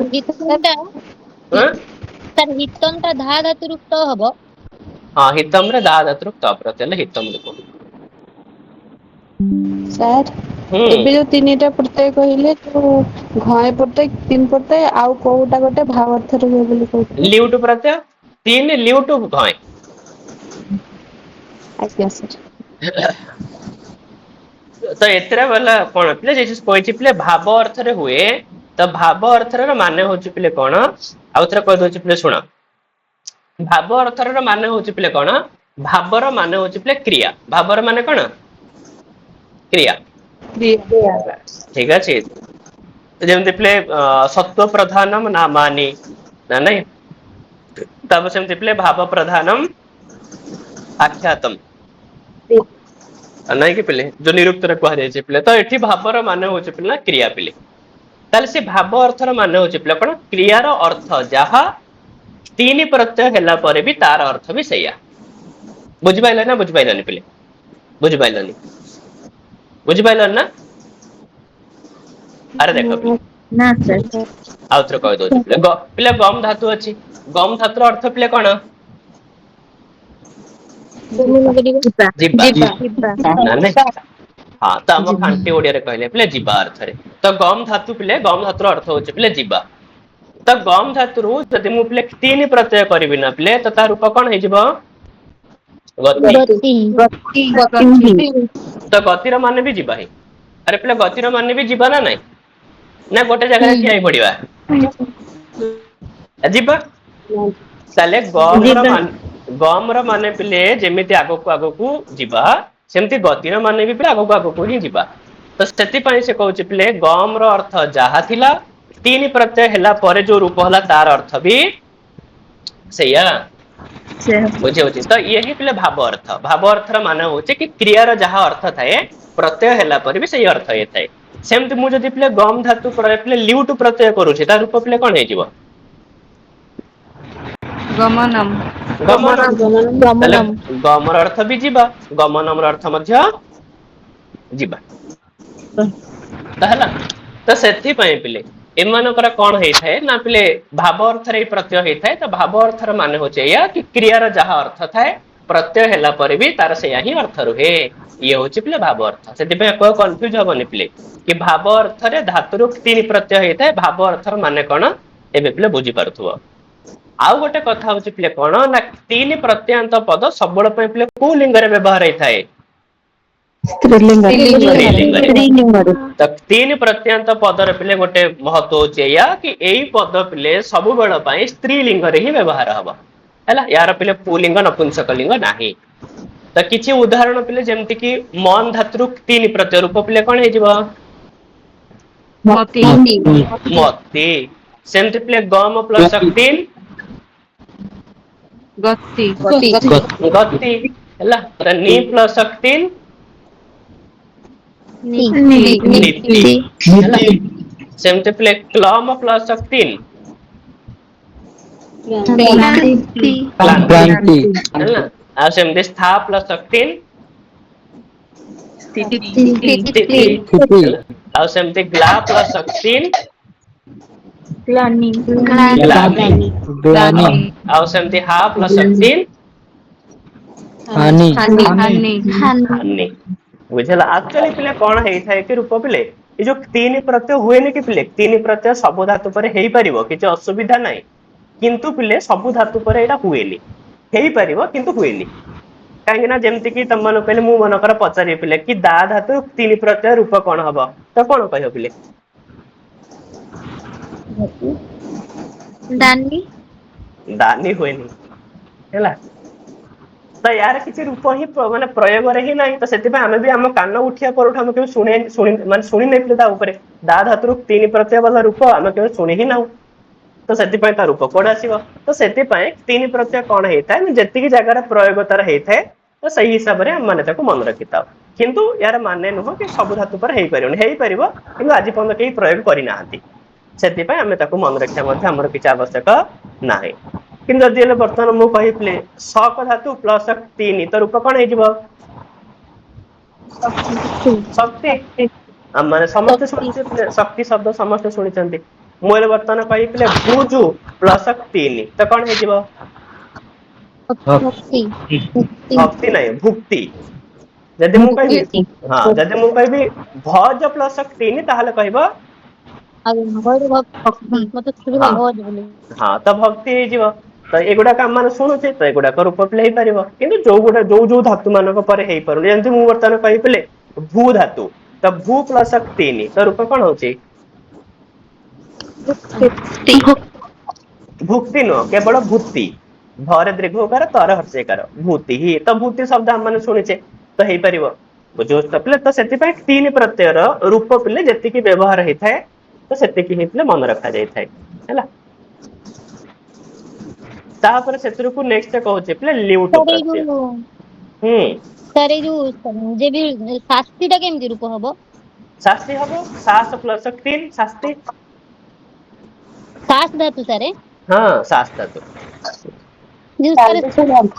ହଁ ହିତମ ଟା ଧା ଧାତୁରୁ କ୍ତ ହବ। ହଁ ହିତମ ରେ ଦା ଧାତୁରୁ କ୍ତ ପ୍ରତ୍ୟୟ ହେଲେ ହିତମ ରୂପ। ସାର୍ ହୁଁ ଏବେ ଯୋଉ ତିନିଟା ପ୍ରତ୍ୟୟ କହିଲେ ଯୋଉ ଘଏ ପ୍ରତ୍ୟୟ ତିନି ପ୍ରତ୍ୟୟ ଆଉ କୋଉଟା ଗୋଟେ ଭାବ ଅର୍ଥରେ ହୁଏ ବୋଲି କହୁଥିଲେ? ଲିଉଟୁ ପ୍ରତ୍ୟୟ ତିନି ଲିଉଟୁ ଘଏ। ଆଜ୍ଞା ସାର୍। ତ ଏଥିରେ ଗଲା କଣ ପିଲେ କହିଛି ପିଲେ ଭାବ ଅର୍ଥରେ ହୁଏ। ତ ଭାବ ଅର୍ଥର ମାନେ ହଉଛି ପିଲେ କଣ ଆଉ ଥରେ କହିଦଉଛି ପିଲେ ଶୁଣ। ଭାବ ଅର୍ଥର ମାନେ ହଉଛି ପିଲେ କଣ ଭାବର ମାନେ ହଉଛି ପିଲେ କ୍ରିୟା ଭାବର ମାନେ କଣ କ୍ରିୟା। ଠିକ ଅଛି ଯେମିତି ପିଲେ ସତ୍ଵ ପ୍ରଧାନମ ନାମାନି ନା ନାଇଁ ତାପରେ ସେମିତି ପିଲେ ଭାବ ପ୍ରଧାନମ ଆଖ୍ୟାତମ ନାଇଁ କି ପିଲେ ଯୋଉ ନିରୁକ୍ତରେ କୁହାଯାଇଛି ପିଲେ ତ ଏଠି ଭାବର ମାନେ ହଉଛି ପିଲା କ୍ରିୟା ପିଲେ। ତାହେଲେ ସେ ଭାବ ଅର୍ଥର ମାନେ ହଉଛି ପିଲା କଣ କ୍ରିୟାର ଅର୍ଥ ଯାହା ତିନି ପ୍ରତ୍ୟୟ ହେଲା ପରେ ବି ତାର ଅର୍ଥ ବି ସେଇଆ। ବୁଝିପାଇଲ ନା ବୁଝିପାଇଲନି ପିଲେ ବୁଝିପାଇଲନି। ବୁଝିପାଇଲନି ନା। ଆରେ ଦେଖ ପିଲେ ନା ସାର୍ ଆଉଥରେ କହିଦଉଛି ପିଲେ ଗମ ଧାତୁ ଅଛି ଗମ ଧାତୁର ଅର୍ଥ ପିଲେ କଣ? ଯିବା ନା ନାଇଁ ହଁ ତ ଆମ ଖାଣ୍ଟି ଓଡିଆରେ କହିଲେ ପିଲେ ଯିବା ଅର୍ଥରେ ତ ଗମ ଧାତୁ ପିଲେ ଗମ ଧାତୁର ଅର୍ଥ ହଉଛି ପିଲେ ଯିବା। ତ ଗମ ଧାତୁରୁ ଯଦି ମୁଁ ପିଲେ ତିନି ପ୍ରତ୍ୟୟ କରିବି ନା ପିଲେ ତ ତା ରୂପ କଣ ହେଇଯିବ? ଗତି ତ ଗତିର ମାନେ ବି ଯିବା ହିଁ ଆରେ ପିଲା ଗତିର ମାନେ ବି ଯିବା ନା ନାଇଁ। ନା ଗୋଟେ ଜାଗାରେ ଠିଆ ହେଇ ପଡିବା ଯିବା। ତାହେଲେ ଗମ ର ମାନେ ପିଲେ ଯେମିତି ଆଗକୁ ଆଗକୁ ଯିବା ସେମିତି ଗତିର ମାନେ ବି ପୁରା ଆଗକୁ ଆଗକୁ ହିଁ ଯିବା। ତ ସେଥିପାଇଁ ସେ କହୁଛି ପିଲେ ଗମ ର ଅର୍ଥ ଯାହା ଥିଲା ତିନି ପ୍ରତ୍ୟୟ ହେଲା ପରେ ଯୋଉ ରୂପ ହେଲା ତାର ଅର୍ଥ ବି ସେଇଆ। ବୁଝି ହଉଛି ତ ଇଏ ହିଁ ପିଲେ ଭାବ ଅର୍ଥର ମାନେ ହଉଛି କି କ୍ରିୟାର ଯାହା ଅର୍ଥ ଥାଏ ପ୍ରତ୍ୟୟ ହେଲା ପରେ ବି ସେଇ ଅର୍ଥ ହେଇଥାଏ। ସେମିତି ମୁଁ ଯଦି ପିଲେ ଗମ ଧାତୁ ପିଲେ ଲିଉଟୁ ପ୍ରତ୍ୟୟ କରୁଛି ତା ରୂପ ପିଲେ କଣ ହେଇଯିବ? ଗମନମ୍ ତାହେଲେ ଗମର ଅର୍ଥ ବି ଯିବା ଗମନମ ର ଅର୍ଥ ମଧ୍ୟ ଯିବା ତ ହେଲା ତ ସେଥିପାଇଁ ପିଲେ ଏମାନଙ୍କର କଣ ହେଇଥାଏ ନା ପିଲେ ଭାବ ଅର୍ଥରେ ଏଇ ପ୍ରତ୍ୟୟ ହେଇଥାଏ ତ ଭାବ ଅର୍ଥର ମାନେ ହଉଛି ଏଇଆ କି କ୍ରିୟାର ଯାହା ଅର୍ଥ ଥାଏ ପ୍ରତ୍ୟୟ ହେଲା ପରେ ବି ତାର ସେଇୟା ହିଁ ଅର୍ଥ ରୁହେ। ଇଏ ହଉଛି ପିଲେ ଭାବ ଅର୍ଥ ସେଥିପାଇଁ କନଫ୍ୟୁଜ ହବନି ପିଲେ। କି ଭାବ ଅର୍ଥରେ ଧାତୁରୁ ତିନି ପ୍ରତ୍ୟୟ ହେଇଥାଏ ଭାବ ଅର୍ଥର ମାନେ କଣ ଏବେ ପିଲେ ବୁଝିପାରୁଥିବ। ଆଉ ଗୋଟେ କଥା ହଉଛି ପିଲେ କଣ ନା ତିନି ପ୍ରତ୍ୟୟାନ୍ତ ପଦ ସବୁବେଳେ ପାଇଁ ପିଲେ କୋଉ ଲିଙ୍ଗରେ ବ୍ୟବହାର ହେଇଥାଏ? ସ୍ତ୍ରୀଲିଙ୍ଗରେ। ତ ତିନି ପ୍ରତ୍ୟୟାନ୍ତ ପଦର ପିଲେ ଗୋଟେ ମହତ୍ଵ ହଉଛି ଏଇଆ କି ଏଇ ପଦ ପିଲେ ସବୁବେଳ ପାଇଁ ସ୍ତ୍ରୀ ଲିଙ୍ଗରେ ହିଁ ବ୍ୟବହାର ହବ ହେଲା ୟାର ପିଲେ ପୁଲିଙ୍ଗ ନପୁଂସକ ଲିଙ୍ଗ ନାହିଁ। ତ କିଛି ଉଦାହରଣ ପିଲେ ଯେମିତି କିି ମନ ଧାତୁରୁ ତିନି ପ୍ରତ୍ୟୟ ରୂପ ପିଲେ କଣ ହେଇଯିବ? ମତି ସେମିତି ପିଲେ ଗମ ପ୍ଲସ ତିନ ଗତି ହେଲା ନି ପ୍ଲସ ତିନ ନୀତି ହେଲା ସେମିତି ପିଲେ କ୍ଲମ ପ୍ଲସ ତିନ କ୍ଲାନ୍ତି ହେଲା ଆଉ ସେମିତି ସ୍ଥା ପ୍ଲସ ତିନ ସ୍ଥିତି ହେଲା ଆଉ ସେମିତି ଗ୍ଲା ପ୍ଲସ ତିନ ଗ୍ଲାନି ଆଉ ସେମିତି ହା ପ୍ଲସ ତିନ ହାନି ବୁଝିହେଲା ଆକ୍ଚୁଆଲି ପିଲେ କଣ ହେଇଥାଏ କି ରୂପ ପିଲେ ଏଇ ଯୋଉ ତିନି ପ୍ରତ୍ୟୟ ହୁଏନି କି ପିଲେ ତିନି ପ୍ରତ୍ୟୟ ସବୁ ଧାତୁ ପରେ ହେଇପାରିବ କିଛି ଅସୁବିଧା ନାହିଁ। କିନ୍ତୁ ପିଲେ ସବୁ ଧାତୁ ପରେ ଏଇଟା ହୁଏନି ହେଇପାରିବ କିନ୍ତୁ ହୁଏନି। କାହିଁକି ନା ଯେମିତି କିି ତମ ମାନଙ୍କୁ କହିଲେ ମୁଁ ମନେକର ପଚାରିବି ପିଲେ କି ଦା ଧାତୁ ତିନି ପ୍ରତ୍ୟୟ ରୂପ କଣ ହବ ତ କଣ କହିବ ପିଲେ? ଦାନି ହୁଏନି ହେଲା। ତ ୟାର କିଛି ରୂପ ହିଁ ମାନେ ପ୍ରୟୋଗରେ ହିଁ ନାହିଁ ତ ସେଥିପାଇଁ ଆମେ ବି ଆମ କାନ ଉଠିବା ପରଠୁ ଆମେ କେବେ ଶୁଣି ନେଇଥିଲେ ତା ଉପରେ ଦା ଧାତୁରୁ ତିନି ପ୍ରତ୍ୟୟ ଭଲ ରୂପ ଆମେ କେବେ ଶୁଣି ହିଁ ନାହୁଁ। ତ ସେଥିପାଇଁ ତା ରୂପ କୁଆଡୁ ଆସିବ ତ ସେଥିପାଇଁ ତିନି ପ୍ରତ୍ୟୟ କଣ ହେଇଥାଏ ଯେତିକି ଜାଗାରେ ପ୍ରୟୋଗ ତାର ହେଇଥାଏ ତ ସେଇ ହିସାବରେ ଆମେ ମାନେ ତାକୁ ମନେ ରଖିଥାଉ। କିନ୍ତୁ ୟାର ମାନେ ନୁହଁ କି ସବୁ ଧାତୁ ପରେ ହେଇପାରିବନି ହେଇପାରିବ କିନ୍ତୁ ଆଜି ପର୍ଯ୍ୟନ୍ତ କେହି ପ୍ରୟୋଗ କରିନାହାନ୍ତି। ସେଥିପାଇଁ ଆମେ ତାକୁ ମନେ ରଖିବା ମଧ୍ୟ ଆମର କିଛି ଆବଶ୍ୟକ ନାହିଁ। କିନ୍ତୁ ଯଦି ହେଲେ ବର୍ତ୍ତମାନ ମୁଁ କହିଥିଲେ ସକ ଧାତୁ ପ୍ଲସ ତିନି ତ ରୂପ କଣ ହେଇଯିବ? ଶକ୍ତି ମାନେ ସମସ୍ତେ ଶୁଣିଛନ୍ତି ଶକ୍ତି ଶବ୍ଦ ସମସ୍ତେ ଶୁଣିଛନ୍ତି। ମୁଁ ଏବେ ବର୍ତ୍ତମାନ କହିବି ପିଲେ ଭୁଜୁ ପ୍ଲସ 3 ତ କଣ ହେଇଯିବ? ଭକ୍ତି ଭକ୍ତି ଭକ୍ତି ନାହିଁ ଭୁକ୍ତି। ଯଦି ମୁଁ କହିବି ହଁ ଯଦି ମୁଁ କହିବି ଭଜ ପ୍ଲସ 3 ତାହେଲେ କହିବ ମତେ ହଁ ଶୁଭିଲା ଭଜ ବୋଲି। ହଁ ତ ଭକ୍ତି ହେଇଯିବ। ତ ଏଗୁଡାକ ଆମ ମାନେ ଶୁଣୁଛେ ତ ଏଗୁଡାକ ରୂପ ପିଲେ ହେଇପାରିବ କିନ୍ତୁ ଯୋଉ ଧାତୁ ମାନଙ୍କ ପରେ ହେଇପାରୁନି ଯେମିତି ମୁଁ ବର୍ତ୍ତମାନ କହିଥିଲେ ଭୂ ଧାତୁ ତ ଭୂ ପ୍ଲସ 3 ତ ରୂପ କଣ ହଉଛି? ଭୁକ୍ତି ନୁହଁ କେବଳ ଭୂତି। ଭରେ ଦୀର୍ଘ ଉକାର ତରେ ହର୍ଷେଇକାର ଭୂତି ହି ତ ଭୂତି ଶବ୍ଦ ଆମେ ମାନେ ଶୁଣିଛେ ତ ହେଇପାରିବ। ବୁଝିହଉଛି ତ ପିଲେ ତ ସେଥିପାଇଁ 3 ପ୍ରତ୍ୟୟର ରୂପ ପିଲେ ଯେତିକି ବ୍ୟବହାର ହେଇଥାଏ ତ ସେତିକି ହେଇଥିଲେ ମନେ ରଖାଯାଇଥାଏ ହେଲା। ତାପରେ ସେଥିରୁ ନେକ୍ସଟ କହୁଛି ପିଲେ ଲିଉଟ ସାର୍ ଏଇ ପ୍ରତ୍ୟୟ। ଯୋଉ ହୁଁ ସାର୍ ଏଇ ଯୋଉ ଶାସ୍ତି ଟା କେମିତି ରୂପ ହବ? ଶାସ୍ତି ହବ ସାସ ପ୍ଲସ 3 ଶାସ୍ତି। ସାସ୍ ଧାତୁ ସାରେ ହଁ ସାସ୍ ଧାତୁ। ଯୋଉ ସାରେ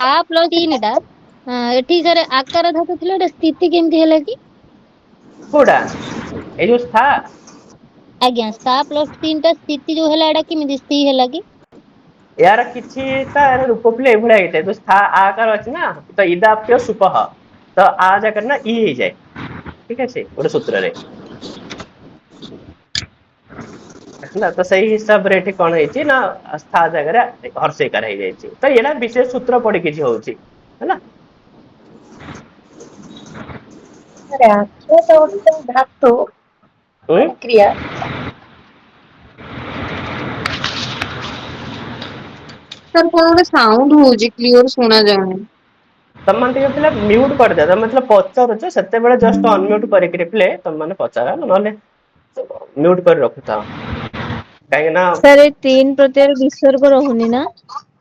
ଆ ପ୍ଲସ 3 ଟା ଏଠି ସାରେ ଆକାର ଧାତୁ ଥିଲା ଏଟା ସ୍ଥିତି କେମିତି ହେଲା କି? କୋଉଟା ଏଇ ଯୋଉ ସ୍ଥା ଆଜ୍ଞା ସା ପ୍ଲସ 3 ଟା ସ୍ଥିତି ଯୋଉ ହେଲା ଏଇଟା କେମିତି ସ୍ଥିତି ହେଲା କି? ଏହାର କିଛିଟା ରୂପ ପିଲେ ଏଇଭଳିଆ ହେଇଥାଏ ତ ସ୍ଥା ଆ କାର ଅଛି ନା ତ ଇଦାପ୍ୟ ସୁପହ ତ ଆ ଜାଗାରେ ନା ଇ ହେଇଯାଏ ଠିକ ଅଛି ଗୋଟେ ସୂତ୍ରରେ। ହେଲା ତ ସେଇ ହିସାବରେ ଏଠି କଣ ହେଇଛି ନା ସ୍ଥା ଜାଗାରେ ହର୍ଷେଇକାର ହେଇଯାଇଛି ତ ଏଇଟା ବିଶେଷ ସୂତ୍ର ପଡି କିଛି ହଉଛି ହେଲା। ଧାତୁ ଉଁ ମାନେ କ୍ରିୟା ସାର୍ କଣ ଗୋଟେ ସାଉଣ୍ଡ ହଉଛି କ୍ଲିୟର ଶୁଣା ଯାଉନି। ତମେ ଟିକେ ପିଲା ମ୍ୟୁଟ କରିଦିଅ ତମେ ଯେତେବେଳେ ପଚାରୁଛ ସେତେବେଳେ ଜଷ୍ଟ ଅନମ୍ୟୁଟ କରିକି ପିଲେ ତମେ ମାନେ ପଚାର ନହେଲେ ମ୍ୟୁଟ କରି ରଖୁଥାଅ କାହିଁକି ନା ସାର୍ ଏଇ 3 ପ୍ରତ୍ୟୟରେ ବିସର୍ଗ ରହୁନି ନା?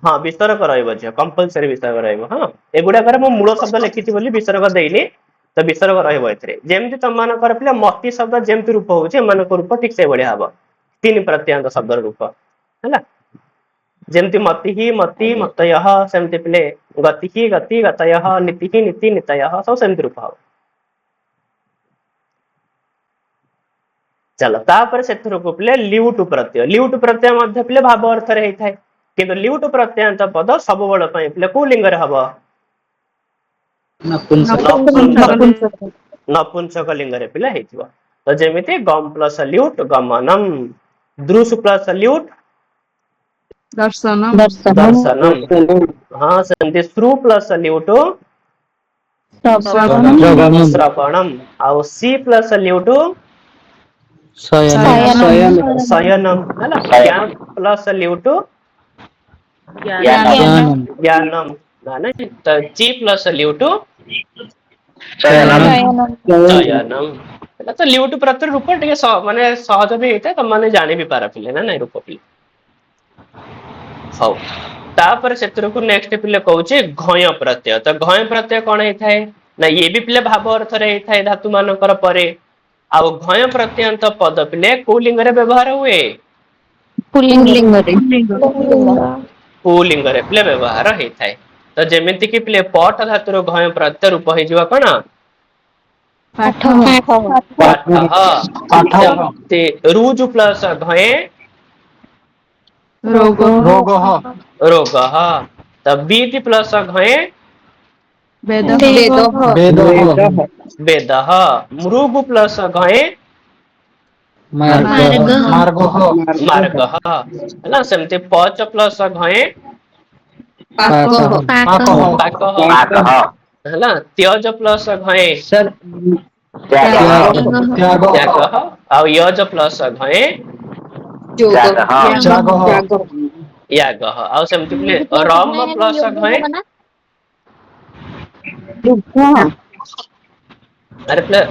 ହଁ ବିସର୍ଗ ରହିବ ଝିଅ କମ୍ପଲସରୀ ବିସର୍ଗ ରହିବ ହଁ ଏଗୁଡାକରେ ମୁଁ ମୂଳ ଶବ୍ଦ ଲେଖିଛି ବୋଲି ବିସର୍ଗ ଦେଇନି ତ ବିସର୍ଗ ରହିବ ଏଥିରେ ଯେମିତି ତମମାନଙ୍କର ପିଲା ମତି ଶବ୍ଦ ଯେମିତି ରୂପ ହଉଛି ଏମାନଙ୍କ ରୂପ ଠିକ ସେଇଭଳିଆ ହବ। 3 ପ୍ରତ୍ୟୟଙ୍କ ଶବ୍ଦର ରୂପ ହେଲା ଯେମିତି ମତିହି ମତି ଆଜ୍ଞା ମତୟ ସେମିତି ପିଲେ ଗତିକି ଗତି ଗତୟ ନୀତିକି ନୀତି ନିତୟ ସବୁ ସେମିତି ରୂପ ହବ। ଚାଲ ତାପରେ ସେଥିରୁ ପିଲେ ଲିଉଟୁ ପ୍ରତ୍ୟୟ ମଧ୍ୟ ପିଲେ ଭାବ ଅର୍ଥରେ ହେଇଥାଏ। କିନ୍ତୁ ଲିଉଟ ପ୍ରତ୍ୟୟନ୍ତ ପଦ ସବୁବେଳ ପାଇଁ ପିଲେ କୋଉ ଲିଙ୍ଗରେ ହବ? ନପୁଂସକ ଲିଙ୍ଗରେ ପିଲା ହେଇଥିବ ତ ଯେମିତି ଗମ ପ୍ଲସ ଲ୍ୟୁଟ ଗମନମ୍ ଦୃଶ ପ୍ଲସ ଲ୍ୟୁଟ ଦର୍ଶନମ୍ ହଁ ସେମିତି ଶ୍ରୁ ପ୍ଲସ ଲ୍ୟୁଟ ଶ୍ରବଣମ୍ ଆଉ ସି ପ୍ଲସ ଲ୍ୟୁଟ ଶୟନମ୍ ହେଲା ଜ୍ଞାନ ପ୍ଲସ ଲ୍ୟୁଟ ଜ୍ଞାନମ୍ ନାଇଁ ତ ଚି ପ୍ଲସ ଲ୍ୟୁଟ ଶୟନମ୍ ହେଲା ତ ଲ୍ୟୁଟ ପ୍ରତ୍ୟୟ ରୂପ ଟିକେ ମାନେ ସହଜ ବି ହେଇଥାଏ ତମ ମାନେ ଜାଣିବି ପାର ପିଲେ ନା ନାଇଁ ରୂପ ପିଲେ ହଉ ତାପରେ ସେଥିରୁ ନେକ୍ସଟ ପିଲେ କହୁଛି ଘୟ ପ୍ରତ୍ୟୟ ତ ଘୟ ପ୍ରତ୍ୟୟ କଣ ହେଇଥାଏ? ନା ଇଏ ବି ପିଲା ଭାବ ଅର୍ଥରେ ହେଇଥାଏ ଧାତୁ ମାନଙ୍କର ପରେ ଆଉ ଘୟ ପ୍ରତ୍ୟନ୍ତ ପଦ ପିଲେ କୋଉ ଲିଙ୍ଗରେ ବ୍ୟବହାର ହୁଏ? ପୁଲିଙ୍ଗରେ ପିଲେ ବ୍ୟବହାର ହେଇଥାଏ ତ ଯେମିତି କିି ପିଲେ ପଠ ଧାତୁର ଘୟ ପ୍ରତ୍ୟୟ ରୂପ ହେଇଯିବ କଣ? ପାଠଃ ସେମିତି ରୁଜୁ ପ୍ଲସ ଘଏ ରୋଗଃ ତ ବିଟି ପ୍ଲସ ଘଏ ବେଦଃ ମୃଗୁ ପ୍ଲସ ଘଏ ମାର୍ଗଃ ହେଲା ସେମିତି ପଚ ପ୍ଲସ ଘଏ ପାକଃ ହେଲା ତ୍ୟଜ ପ୍ଲସ ଘଏ ତ୍ୟାଗଃ ଆଉ ୟଜ ପ୍ଲସ ଘଏ ୟାଗଃ ଆଉ ସେମିତି ପିଲେ ରମ ପ୍ଲସ ଘଏ ଆରେ ପିଲେ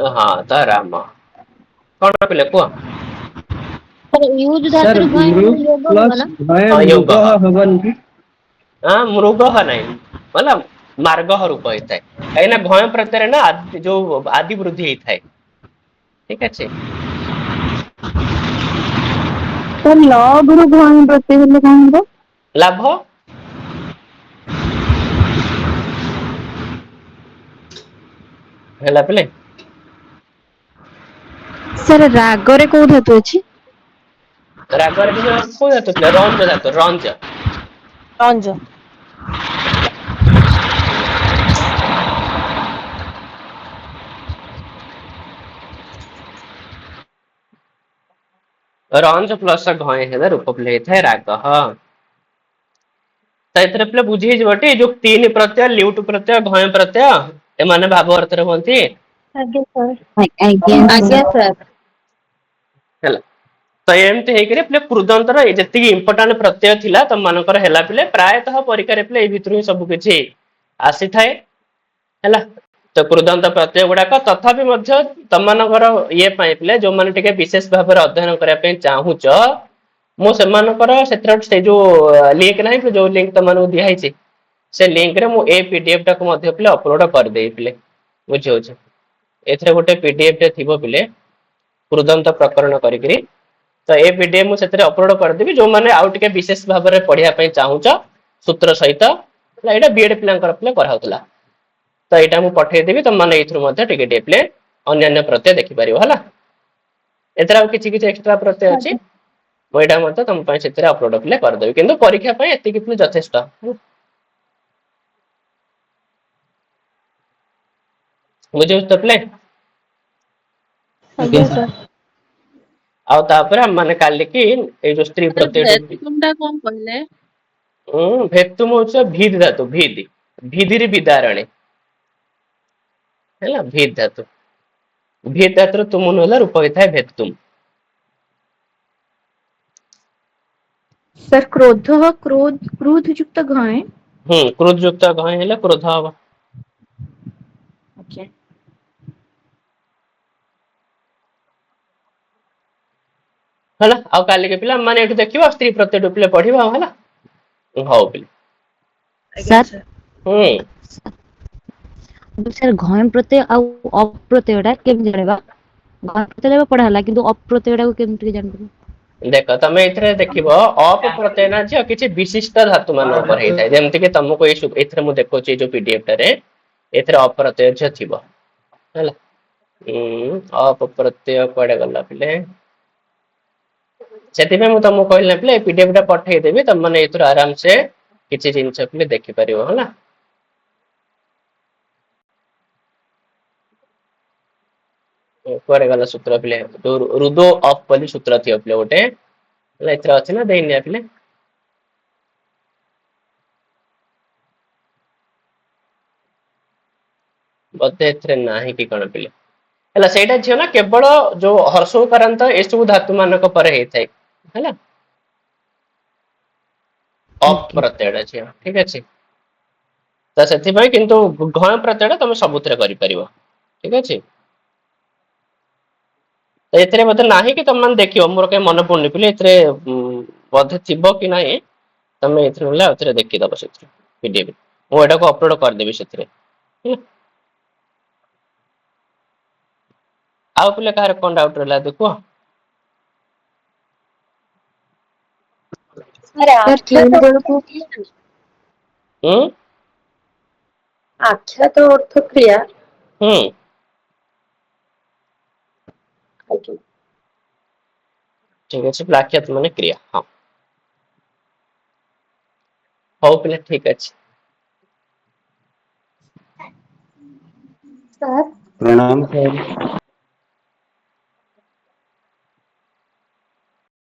ହଁ ତ ରାମ କଣ ପିଲେ କୁହ? ୟୁଜ ଧାତୁରେ ଘଇଁ ହେଲେ ଯୋଗ ହବ ନା? ମୃଗ ନାଇଁ ହେଲା ମାର୍ଗ ରୂପ ହେଇଥାଏ। କାହିଁକିନା ଘୟ ପ୍ରତ୍ୟରେ ନା ଯୋଉ ଆଦି ବୃଦ୍ଧି ହେଇଥାଏ ଠିକ ଅଛି। ଲଘୁ ରୁ ଘଇଁ ପ୍ରତ୍ୟୟ ହେଲେ କଣ ହବ? ଲାଭ ହେଲା ପିଲେ। ସାର୍ ରାଗରେ କୋଉ ଧାତୁ ଅଛି? ରାଗରେ ବି କୋଉ ଧାତୁ ଥିଲା? ରଞ୍ଜ ଧାତୁ, ରଞ୍ଜ। ରଞ୍ଜ। ରଞ୍ଜ ପ୍ଲସ ଘୟ ହେଲେ ରୂପ ପିଲେ ହେଇଥାଏ ରାଗ। ତ ଏଥିରେ ପିଲେ ବୁଝି ହେଇଯିବ ଟି ଯୋଉ ତିନି ପ୍ରତ୍ୟୟ ଲ୍ୟୁଟ ପ୍ରତ୍ୟୟ ଘୟ ପ୍ରତ୍ୟୟ ଏମାନେ ଭାବ ଅର୍ଥରେ ହୁଅନ୍ତି। ଆଜ୍ଞା ସାର୍। ଆଜ୍ଞା ସାର୍। ହେଲା। ତ ଏମିତି ହେଇକରି ପିଲେ କୃଦନ୍ତର ଯେତିକି ଇମ୍ପୋର୍ଟାଣ୍ଟ ପ୍ରତ୍ୟୟ ଥିଲା ତମ ମାନଙ୍କର ହେଲା ପିଲେ ପ୍ରାୟତଃ ପରୀକ୍ଷାରେ ପିଲେ ଏଇ ଭିତରୁ ହିଁ ସବୁ କିଛି ଆସିଥାଏ ହେଲା। ତ କୃଦନ୍ତ ପ୍ରତ୍ୟୟ ଗୁଡାକ ତଥାପି ମଧ୍ୟ ତମମାନଙ୍କର ଇଏ ପାଇଁ ପିଲେ ଯୋଉମାନେ ଟିକେ ବିଶେଷ ଭାବରେ ଅଧ୍ୟୟନ କରିବା ପାଇଁ ଚାହୁଁଛ ମୁଁ ସେମାନଙ୍କର ସେଥିରେ ସେ ଯୋଉ ଲିଙ୍କ ନାହିଁ ଯୋଉ ଲିଙ୍କ ତମମାନଙ୍କୁ ଦିଆହେଇଛି ସେ ଲିଙ୍କରେ ମୁଁ ଏ ପିଡିଏଫ ଟାକୁ ମଧ୍ୟ ପିଲେ ଅପଲୋଡ କରିଦେଇଥିଲେ ବୁଝି ହଉଛି। ଏଥିରେ ଗୋଟେ ପିଡିଏଫ ଟେ ଥିବ ପିଲେ କୃଦନ୍ତ ପ୍ରକରଣ କରିକିରି ତ ଏ ପିଡିଏଫ ମୁଁ ସେଥିରେ ଅପଲୋଡ କରିଦେବି ଯୋଉମାନେ ଆଉ ଟିକେ ବିଶେଷ ଭାବରେ ପଢିବା ପାଇଁ ଚାହୁଁଛ ସୂତ୍ର ସହିତ ଏଇଟା ବିଏଡ ପିଲାଙ୍କର ପିଲେ କରାହଉଥିଲା। ତ ଏଇଟା ମୁଁ ପଠେଇଦେବି ତମ ମାନେ ଏଇଥିରୁ ମଧ୍ୟ ଟିକେ ଟିକେ ପିଲେ ଅନ୍ୟାନ୍ୟ ପ୍ରତ୍ୟୟ ଦେଖିପାରିବ ହେଲା। ଏଥିରେ ଆଉ କିଛି କିଛି ଏକ୍ସଟ୍ରା ପ୍ରତ୍ୟୟ ଅଛି। ଆଜ୍ଞା ମୁଁ ଏଇଟା ମଧ୍ୟ ତମ ପାଇଁ ସେଥିରେ ଅପଲୋଡ ପିଲେ କରିଦେବି କିନ୍ତୁ ପରୀକ୍ଷା ପାଇଁ ଏତିକି ପିଲେ ଯଥେଷ୍ଟ। ବୁଝି ହଉଛି ତ ପିଲେ? ଆଜ୍ଞା ସାର୍। ସାର୍। ଆଉ ତାପରେ ଆମେ ମାନେ କାଲିକି ଏଇ ଯୋଉ ସ୍ତ୍ରୀ ପ୍ରତ୍ୟୟ ଟା କଣ କହିଲେ? ଭେତୁମ ହଉଛି ଭିଦ ଧାତୁ ଭିଦିରେ ବିଦାରଣେ ହେଲା ଭିଦ ଧାତୁ ଭିଦ ଧାତୁର ତୁମୁନ ହେଲା ରୂପ ହେଇଥାଏ ଭେତୁମ। ସାର୍ କ୍ରୋଧ ଯୁକ୍ତ ଘଏ କ୍ରୋଧ ଯୁକ୍ତ ଘଇଁ ହେଲେ କ୍ରୋଧ ହବ। ଆଜ୍ଞା। ହେଲା ଆଉ କାଲିକି ପିଲା ମାନେ ଏଇଠୁ ଦେଖିବ ସ୍ତ୍ରୀ ପ୍ରତ୍ୟୟ ପିଲେ ପଢିବ ଆଉ ହେଲା ହଉ ପିଲେ। ସାର୍ ହୁଁ। ସାର୍ ଘୟ ପ୍ରତ୍ୟୟ ଆଉ ଅପ୍ରତ୍ୟୟ ଟା କେମିତି ଜାଣିବା? ଘୟ ପ୍ରତ୍ୟୟ ପଢା ହେଲା କିନ୍ତୁ ଅପ୍ରତ୍ୟୟ ଟାକୁ କେମିତି ଟିକେ ଜାଣିପାରିବା? ଦେଖ ତମେ ଏଇଥିରେ ଦେଖିବ ଅପ ପ୍ରତ୍ୟୟ ନା ଝିଅ କିଛି ବିଶିଷ୍ଟ ଧାତୁ ମାନ ଉପରେ ହେଇଥାଏ ଯେମିତି କିି ତମକୁ ଏଥିରେ ମୁଁ ଦେଖୁଛି ଏଇ ଯୋଉ ପିଡିଏଫ ଟାରେ ଏଥିରେ ଅପ୍ରତ୍ୟୟ ଝିଅ ଥିବ ହେଲା। ଅପ ପ୍ରତ୍ୟୟ କୁଆଡେ ଗଲା ପିଲେ? ସେଥିପାଇଁ ମୁଁ ତମକୁ କହିଲି ନା ପିଲେ ଏ ପିଡିଏଫ ଟା ପଠେଇଦେବି ତମ ମାନେ ଏଇଥିରୁ ଆରାମସେ କିଛି ଜିନିଷ ପିଲେ ଦେଖିପାରିବ ହେଲା। କୁଆଡେ ଗଲା ସୂତ୍ର ପିଲେ ରୁଦୋ ଅଫ ବୋଲି ସୂତ୍ର ଥିବ ପିଲେ ଗୋଟେ ଏଥିରେ ଅଛି ନା ଦେଇନି ଆ ପିଲେ? ବୋଧେ ଏଥିରେ ନାହିଁ କି କଣ ପିଲେ? ହେଲା ସେଇଟା ଝିଅ ନା କେବଳ ଯୋଉ ହର୍ଷ ଉକାରାନ୍ତ ଏସବୁ ଧାତୁ ମାନଙ୍କ ପରେ ହେଇଥାଏ ହେଲା। ଅଫ ଆଜ୍ଞା ପ୍ରତ୍ୟୟ ଟା ଝିଅ ଠିକ ଅଛି। ତ ସେଥିପାଇଁ କିନ୍ତୁ ଘୟ ପ୍ରତ୍ୟୟ ଟା ତମେ ସବୁଥିରେ କରିପାରିବ ଠିକ ଅଛି। ଏଥିରେ ବୋଧେ ନାହିଁ କି ତମେ ମାନେ ଦେଖିବ ମୋର କାହିଁ ମନେ ପଡୁନି ପିଲେ ଏଥିରେ ବୋଧେ ଥିବ କି ନାହିଁ ତମେ ଏଥିରେ ନହେଲେ ଆଉଥରେ ଦେଖିଦବ ସେଥିରେ ପିଡିଏଫ ମୁଁ ଏଟାକୁ ଅପଲୋଡ କରିଦେବି ସେଥିରେ ହେଲା। ଆଉ ପିଲେ କାହାର କଣ ଡାଉଟ ରହିଲା ଯଦି କୁହ? ସାର୍ କେଉଁ ବେଳକୁ ଉଁ ଆଖ୍ୟାତ ଅର୍ଥ କ୍ରିୟା ହୁଁ। ଆଜ୍ଞା। ଠିକ ଅଛି ବ୍ଲାଖ୍ୟାତ ମାନେ କ୍ରିୟା ହଁ। ହଉ ପିଲେ ଠିକ ଅଛି। ସାର୍ ପ୍ରଣାମ ସାର୍।